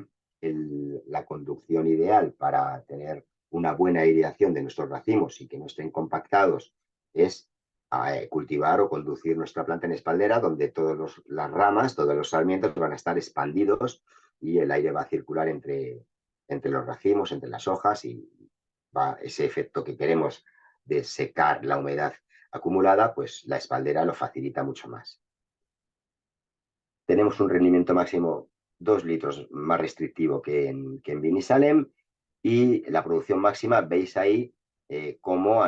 la conducción ideal para tener una buena aireación de nuestros racimos y que no estén compactados es cultivar o conducir nuestra planta en espaldera, donde todas las ramas, todos los sarmientos van a estar expandidos y el aire va a circular entre los racimos, entre las hojas y va ese efecto que queremos de secar la humedad acumulada, pues la espaldera lo facilita mucho más. Tenemos un rendimiento máximo 2 litros más restrictivo que en Vinisalem y la producción máxima, veis ahí cómo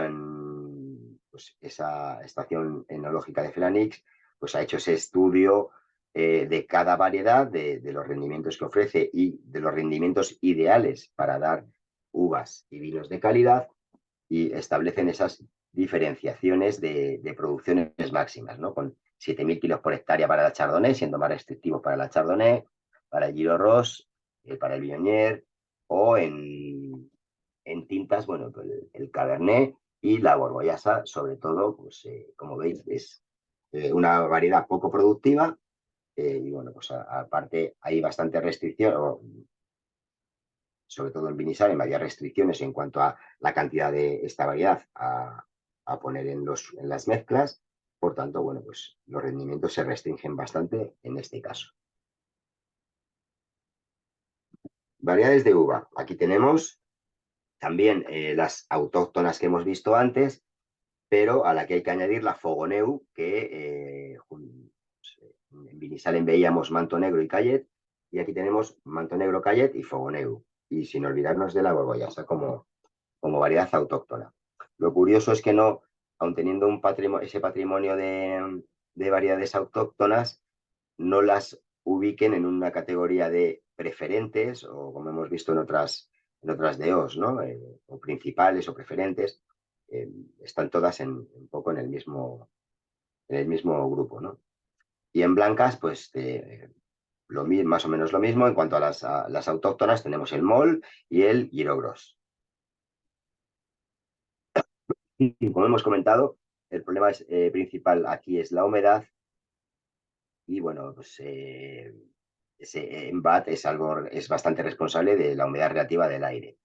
pues esa estación enológica de Felanix pues ha hecho ese estudio de cada variedad, de los rendimientos que ofrece y de los rendimientos ideales para dar uvas y vinos de calidad y establecen esas diferenciaciones de producciones máximas, ¿no? Con 7.000 kilos por hectárea para la Chardonnay, siendo más restrictivo para la Chardonnay, para el Giro Ros para el Viognier, o en tintas, bueno, pues el Cabernet y la Borgoñasa, sobre todo, pues como veis, es una variedad poco productiva, y bueno, pues aparte hay bastante restricción, sobre todo en Vinisal, hay varias restricciones en cuanto a la cantidad de esta variedad a poner en las mezclas. Por tanto, bueno, pues los rendimientos se restringen bastante en este caso. Variedades de uva. Aquí tenemos también las autóctonas que hemos visto antes, pero a la que hay que añadir la Fogoneu, que en Vinisalen veíamos Manto Negro y Callet, y aquí tenemos Manto Negro, Callet y Fogoneu, y sin olvidarnos de la Borgoñasa como variedad autóctona. Lo curioso es que no, aun teniendo ese patrimonio de variedades autóctonas, no las ubiquen en una categoría de preferentes, o como hemos visto en otras DOs, ¿no? O principales o preferentes. Están todas un poco en el mismo grupo, ¿no? Y en blancas, pues más o menos lo mismo. En cuanto a las autóctonas, tenemos el Mol y el Girogros. Como hemos comentado, el problema principal aquí es la humedad, y bueno, pues ese ENVAT es bastante responsable de la humedad relativa del aire.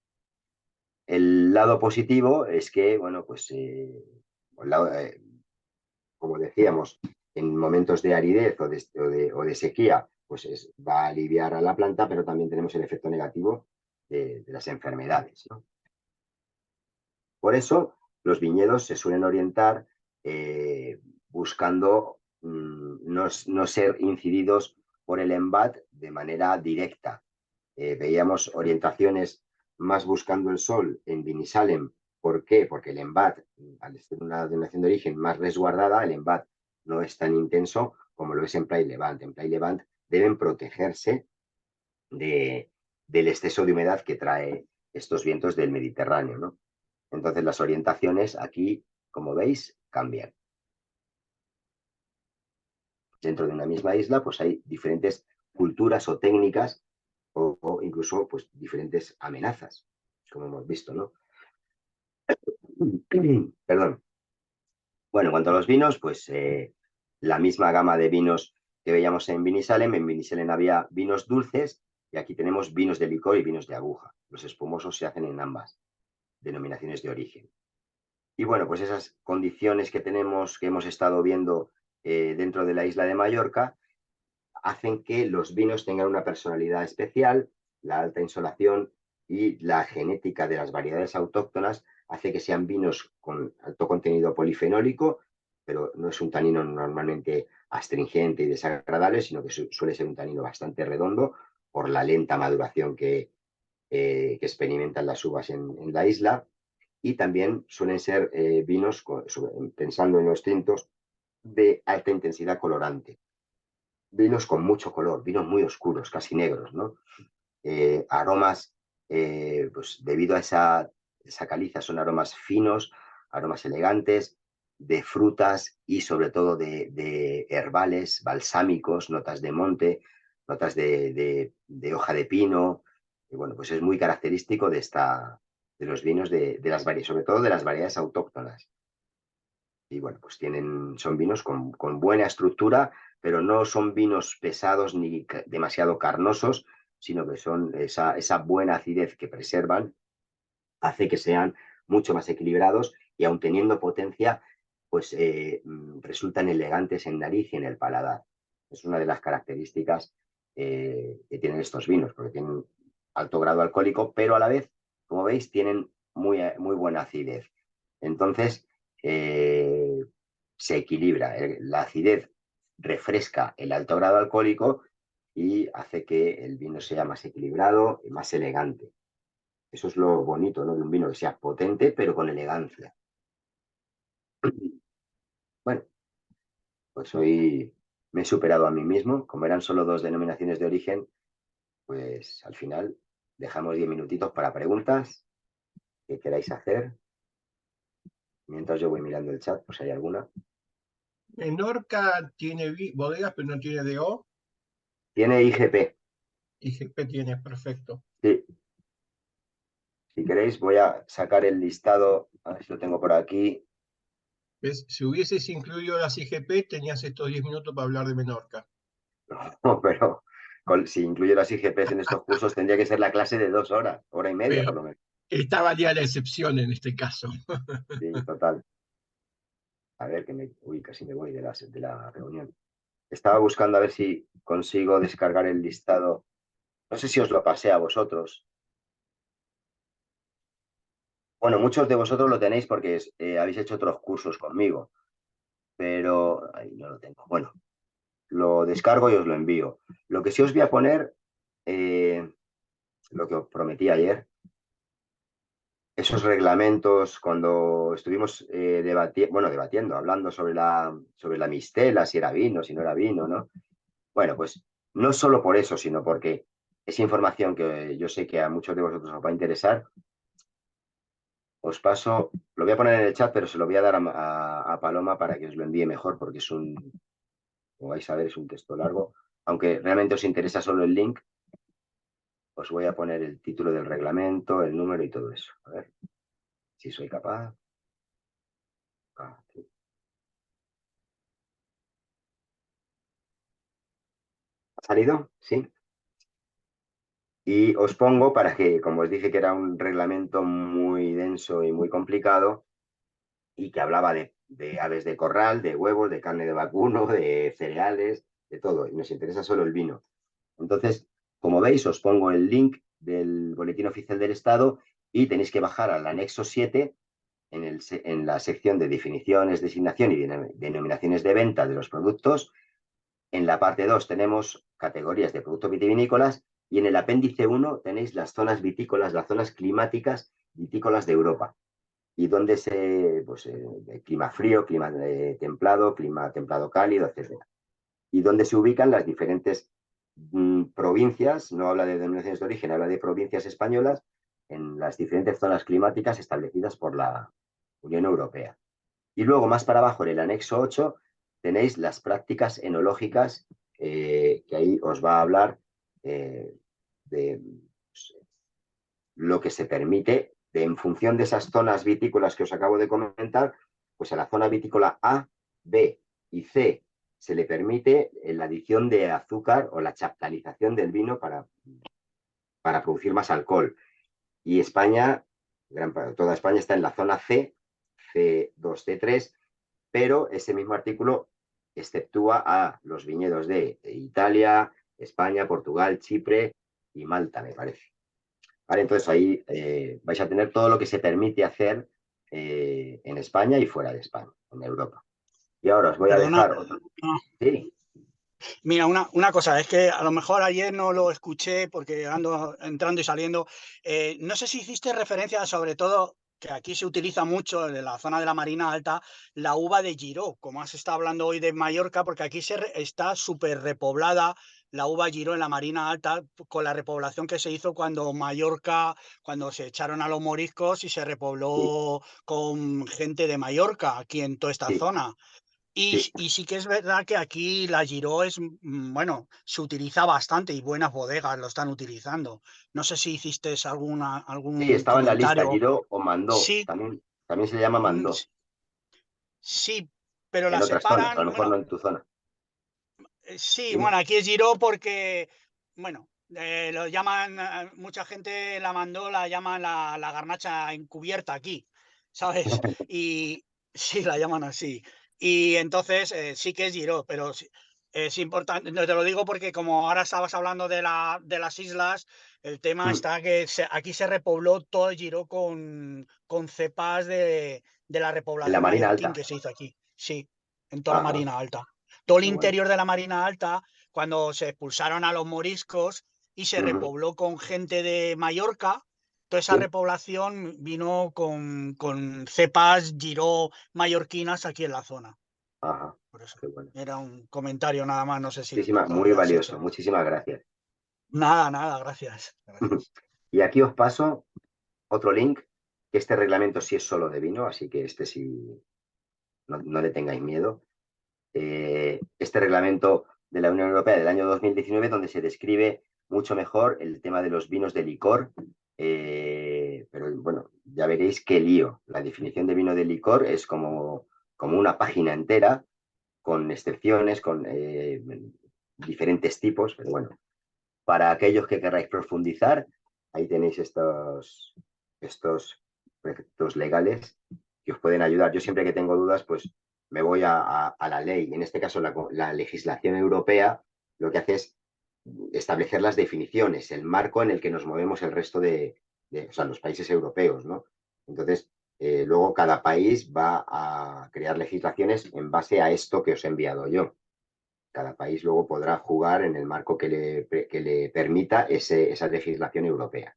El lado positivo es que, bueno, pues como decíamos, en momentos de aridez o de sequía, pues va a aliviar a la planta, pero también tenemos el efecto negativo de las enfermedades, ¿no? Por eso, los viñedos se suelen orientar buscando no ser incididos por el ENVAT de manera directa. Veíamos orientaciones más buscando el sol en Vinisalem. ¿Por qué? Porque el ENVAT, al ser una denominación de origen más resguardada, el ENVAT no es tan intenso como lo es en Pla y Levant. En Pla y Levant deben protegerse del exceso de humedad que trae estos vientos del Mediterráneo, ¿no? Entonces las orientaciones aquí, como veis, cambian. Dentro de una misma isla, pues hay diferentes culturas o técnicas o incluso pues diferentes amenazas, como hemos visto, ¿no? Perdón. Bueno, en cuanto a los vinos, pues la misma gama de vinos que veíamos en Vinisalem. En Vinisalem había vinos dulces y aquí tenemos vinos de licor y vinos de aguja. Los espumosos se hacen en ambas denominaciones de origen. Y bueno, pues esas condiciones que hemos estado viendo dentro de la isla de Mallorca, hacen que los vinos tengan una personalidad especial. La alta insolación y la genética de las variedades autóctonas hace que sean vinos con alto contenido polifenólico, pero no es un tanino normalmente astringente y desagradable, sino que suele ser un tanino bastante redondo por la lenta maduración que experimentan las uvas en la isla. Y también suelen ser vinos, pensando en los tintos, de alta intensidad colorante. Vinos con mucho color, vinos muy oscuros, casi negros, ¿no? Aromas, pues debido a esa caliza, son aromas finos, aromas elegantes, de frutas y sobre todo de herbales, balsámicos, notas de monte, notas de hoja de pino. Y bueno, pues es muy característico de los vinos sobre todo de las variedades autóctonas. Y bueno, pues son vinos con buena estructura, pero no son vinos pesados ni demasiado carnosos, sino que son esa buena acidez que preservan, hace que sean mucho más equilibrados y aun teniendo potencia, pues resultan elegantes en nariz y en el paladar. Es una de las características que tienen estos vinos, porque tienen alto grado alcohólico, pero a la vez, como veis, tienen muy buena acidez. Entonces, se equilibra. La acidez refresca el alto grado alcohólico y hace que el vino sea más equilibrado y más elegante. Eso es lo bonito, ¿no? De un vino que sea potente, pero con elegancia. Bueno, pues hoy me he superado a mí mismo. Como eran solo 2 denominaciones de origen, pues al final dejamos 10 minutitos para preguntas que queráis hacer. Mientras yo voy mirando el chat, pues hay alguna. Menorca tiene bodegas, pero no tiene DO. Tiene IGP. IGP tiene, perfecto. Sí. Si queréis, voy a sacar el listado, a ver si lo tengo por aquí. ¿Ves? Si hubieses incluido las IGP, tenías estos 10 minutos para hablar de Menorca. No, pero si incluyo las IGPs en estos cursos, tendría que ser la clase de 2 horas, hora y media por Pero lo menos. esta valía la excepción en este caso. Sí, total. A ver, uy, casi me voy de la reunión. Estaba buscando a ver si consigo descargar el listado. No sé si os lo pasé a vosotros. Bueno, muchos de vosotros lo tenéis porque habéis hecho otros cursos conmigo, pero ahí no lo tengo. Bueno, lo descargo y os lo envío. Lo que sí os voy a poner, lo que os prometí ayer, esos reglamentos cuando estuvimos debatiendo, hablando sobre la mistela, si era vino, si no era vino, ¿no? Bueno, pues no solo por eso, sino porque es información que yo sé que a muchos de vosotros os va a interesar. Os paso, lo voy a poner en el chat, pero se lo voy a dar a Paloma para que os lo envíe mejor, porque como vais a ver, es un texto largo. Aunque realmente os interesa solo el link, os voy a poner el título del reglamento, el número y todo eso. A ver si soy capaz. Sí. ¿Ha salido? Sí. Y os pongo para que, como os dije que era un reglamento muy denso y muy complicado, y que hablaba de aves de corral, de huevos, de carne de vacuno, de cereales, de todo. Y nos interesa solo el vino. Entonces, como veis, os pongo el link del Boletín Oficial del Estado y tenéis que bajar al anexo 7 en la sección de definiciones, designación y denominaciones de venta de los productos. En la parte 2 tenemos categorías de productos vitivinícolas y en el apéndice 1 tenéis las zonas vitícolas, las zonas climáticas vitícolas de Europa. Y donde clima frío, clima templado, clima templado cálido, etc. Y donde se ubican las diferentes provincias, no habla de denominaciones de origen, habla de provincias españolas en las diferentes zonas climáticas establecidas por la Unión Europea. Y luego, más para abajo, en el anexo 8, tenéis las prácticas enológicas, que ahí os va a hablar de pues, lo que se permite en función de esas zonas vitícolas que os acabo de comentar, pues a la zona vitícola A, B y C se le permite la adición de azúcar o la chaptalización del vino para producir más alcohol. Y España, toda España está en la zona C, C2, C3, pero ese mismo artículo exceptúa a los viñedos de Italia, España, Portugal, Chipre y Malta, me parece. ¿Vale? Entonces ahí vais a tener todo lo que se permite hacer en España y fuera de España, en Europa. Y ahora os voy a dejar otro. Sí. Mira, una cosa, es que a lo mejor ayer no lo escuché porque ando entrando y saliendo. No sé si hiciste referencia, sobre todo, que aquí se utiliza mucho en la zona de la Marina Alta, la uva de Giró, como has estado hablando hoy de Mallorca, porque aquí está súper repoblada la uva Giró en la Marina Alta con la repoblación que se hizo cuando Mallorca, cuando se echaron a los moriscos y se repobló con gente de Mallorca aquí en toda esta zona. Y sí que es verdad que aquí la Giró bueno, se utiliza bastante y buenas bodegas lo están utilizando. No sé si hiciste algún Sí, estaba en la lista, comentario. Giró o Mandó. Sí, También se le llama Mandó. sí, pero En la otras zonas, a lo separan. mejor no Bueno, en tu zona. sí, Dime. bueno, aquí es Giró porque, bueno, lo llaman, mucha gente la mandó, la llaman la garnacha encubierta aquí, ¿sabes? Y sí, la llaman así. Y entonces sí que es Giró, pero es importante, no te lo digo porque como ahora estabas hablando de las islas, el tema está que aquí se repobló todo el Giró con cepas de la En la repoblación Marina mallorquín Alta. que se hizo aquí, sí, en toda la Ajá, Marina Alta. Todo el qué bueno. interior de la Marina Alta, cuando se expulsaron a los moriscos y se repobló con gente de Mallorca, toda esa Sí. repoblación vino con cepas Giró mallorquinas aquí en la zona. Ajá, Por eso qué bueno. era un comentario nada más, no sé si lo Muy habías valioso, hecho. muchísimas gracias. Nada, gracias. Y aquí os paso otro link, que este reglamento sí es solo de vino, así que sí, no le tengáis miedo. Este reglamento de la Unión Europea del año 2019, donde se describe mucho mejor el tema de los vinos de licor, pero bueno, ya veréis qué lío. La definición de vino de licor es como una página entera, con excepciones, con diferentes tipos, pero bueno, para aquellos que queráis profundizar, ahí tenéis estos preceptos legales que os pueden ayudar. Yo siempre que tengo dudas, pues me voy a la ley. En este caso, la legislación europea lo que hace es establecer las definiciones, el marco en el que nos movemos el resto o sea, los países europeos, ¿no? Entonces, luego cada país va a crear legislaciones en base a esto que os he enviado yo. Cada país luego podrá jugar en el marco que le permita esa legislación europea.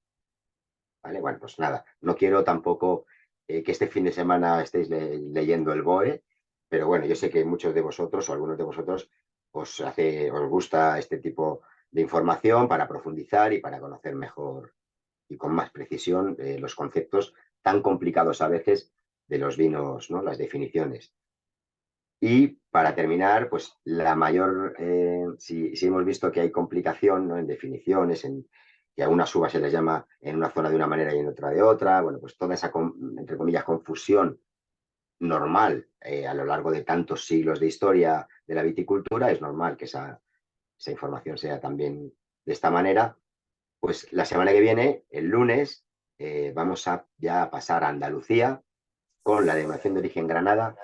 ¿Vale? Bueno, pues nada, no quiero tampoco que este fin de semana estéis leyendo el BOE, pero bueno, yo sé que muchos de vosotros o algunos de vosotros os gusta este tipo de información para profundizar y para conocer mejor y con más precisión los conceptos tan complicados a veces de los vinos, ¿no? Las definiciones. Y para terminar, pues la mayor, si hemos visto que hay complicación, ¿no? En definiciones, que a unas uvas se les llama en una zona de una manera y en otra de otra, bueno, pues toda esa, entre comillas, confusión normal a lo largo de tantos siglos de historia de la viticultura, es normal que esa información sea también de esta manera. Pues la semana que viene, el lunes, vamos ya a pasar a Andalucía con la denominación de origen Granada,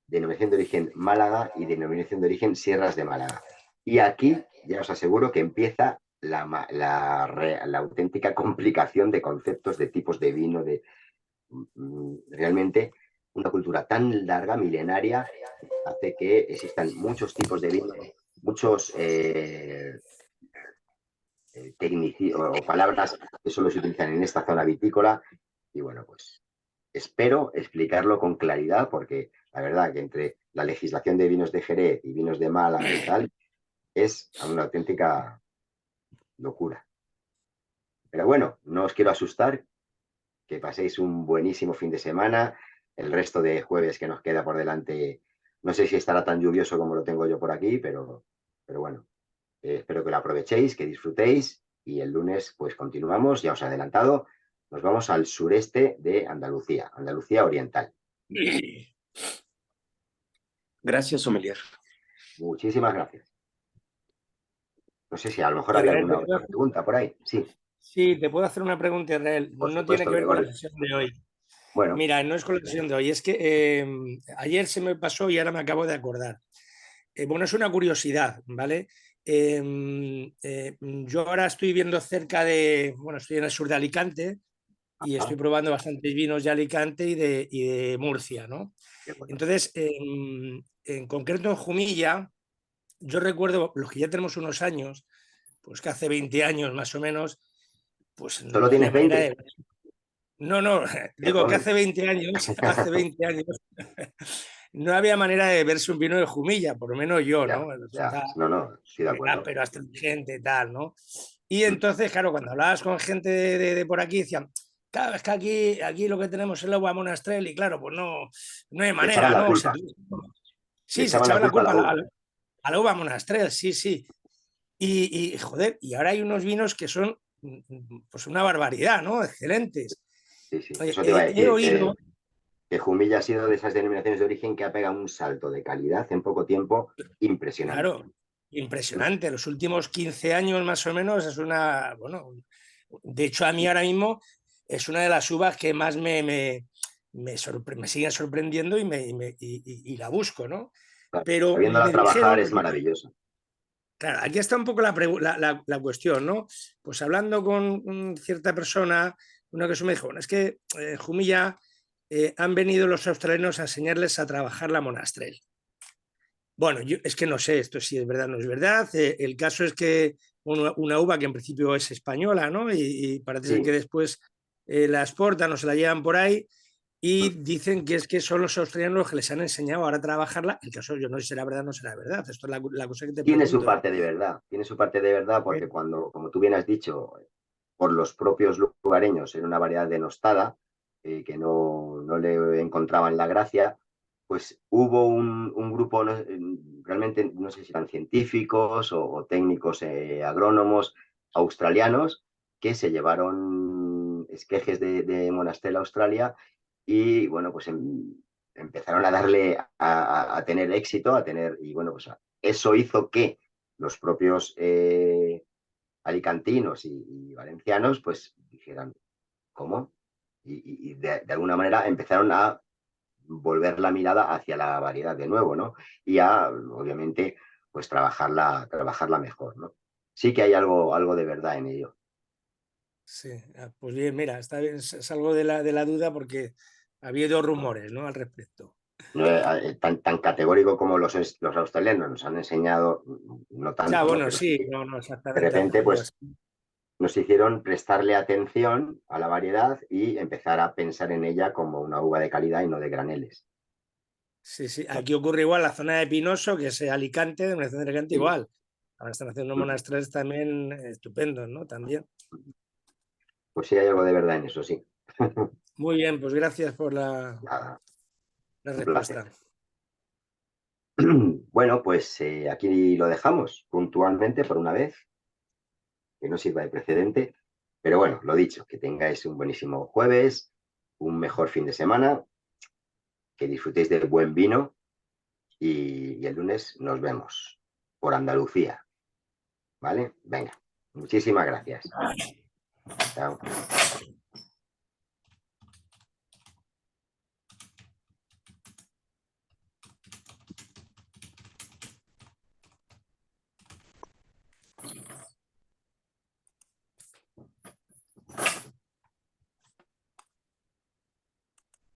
denominación de origen Málaga y denominación de origen Sierras de Málaga. Y aquí ya os aseguro que empieza la auténtica complicación de conceptos, de tipos de vino, de realmente una cultura tan larga, milenaria, hace que existan muchos tipos de vino, muchos o palabras que solo se utilizan en esta zona vitícola. Y bueno, pues espero explicarlo con claridad, porque la verdad que entre la legislación de vinos de Jerez y vinos de Málaga y tal, es una auténtica locura. Pero bueno, no os quiero asustar, que paséis un buenísimo fin de semana. El resto de jueves que nos queda por delante, no sé si estará tan lluvioso como lo tengo yo por aquí, pero bueno, espero que lo aprovechéis, que disfrutéis y el lunes pues continuamos, ya os he adelantado, nos vamos al sureste de Andalucía, Andalucía Oriental. Gracias, sommelier. Muchísimas gracias. No sé si a lo mejor había alguna otra pregunta por ahí. Sí. Sí, te puedo hacer una pregunta, Israel. No tiene que ver con la sesión de hoy. Bueno. Mira, no es con la sesión de hoy. Es que ayer se me pasó y ahora me acabo de acordar. Bueno, es una curiosidad, ¿vale? Yo ahora estoy viendo cerca bueno, estoy en el sur de Alicante y estoy probando bastantes vinos de Alicante y de Murcia, ¿no? Bueno. Entonces, en concreto en Jumilla, yo recuerdo, los que ya tenemos unos años, pues que hace 20 años más o menos, pues ¿Solo tienes 20? No, digo que hace 20 años, no había manera de verse un vino de Jumilla, por lo menos yo, ya, ¿no? No, estoy de acuerdo. Pero astringente, tal, ¿no? Y entonces, claro, cuando hablabas con gente de por aquí, decían, claro, es que aquí lo que tenemos es la uva Monastrell y claro, pues no hay manera, ¿no? Sí, se echaban la culpa a la uva Monastrell, sí. Y joder, y ahora hay unos vinos que son pues una barbaridad, ¿no? Excelentes. Sí, eso te iba a decir. He oído... que Jumilla ha sido de esas denominaciones de origen que ha pegado un salto de calidad en poco tiempo impresionante. Claro, impresionante. Los últimos 15 años más o menos es una... Bueno, de hecho a mí ahora mismo es una de las uvas que más me siguen sorprendiendo y la busco, ¿no? Claro, pero viéndola trabajar es maravilloso. Claro, aquí está un poco la cuestión, ¿no? Pues hablando con cierta persona, una que me dijo, bueno, es que en Jumilla han venido los australianos a enseñarles a trabajar la Monastrell. Bueno, yo es que no sé esto si es verdad o no es verdad. El caso es que una uva que en principio es española, ¿no? Y parece ser que después la exportan o se la llevan por ahí y dicen que es que son los australianos los que les han enseñado ahora a trabajaarla. El caso yo no sé si será verdad o no será verdad. Esto es la cosa que te Tiene pregunto. su parte de verdad, porque cuando, como tú bien has dicho, por los propios lugareños era una variedad denostada, que no le encontraban la gracia, pues hubo un grupo, realmente no sé si eran científicos o técnicos agrónomos australianos que se llevaron esquejes de Monastel a Australia y, bueno, pues empezaron a darle, a tener éxito, y bueno, pues eso hizo que los propios alicantinos y valencianos, pues dijeran, ¿cómo? Y de alguna manera empezaron a volver la mirada hacia la variedad de nuevo, ¿no? Y a, obviamente, pues trabajarla mejor, ¿no? Sí que hay algo de verdad en ello. Sí, pues bien, mira, está bien, salgo de la duda porque ha habido rumores, ¿no?, al respecto. Tan categórico como los australianos nos han enseñado, no Ya, tanto, ¿no? bueno, Pero sí, sí, no, de exactamente. repente, pues nos hicieron prestarle atención a la variedad y empezar a pensar en ella como una uva de calidad y no de graneles. Sí, sí, aquí ocurre igual la zona de Pinoso, que es Alicante, de Alicante Sí. igual. Ahora están haciendo monastres también estupendos, ¿no? También. Pues sí hay algo de verdad en eso, sí. Muy bien, pues gracias por la Nada, un respuesta. placer. Bueno, pues aquí lo dejamos puntualmente por una vez, que no sirva de precedente. Pero bueno, lo dicho, que tengáis un buenísimo jueves, un mejor fin de semana, que disfrutéis de buen vino y el lunes nos vemos por Andalucía. ¿Vale? Venga, muchísimas gracias. Chao.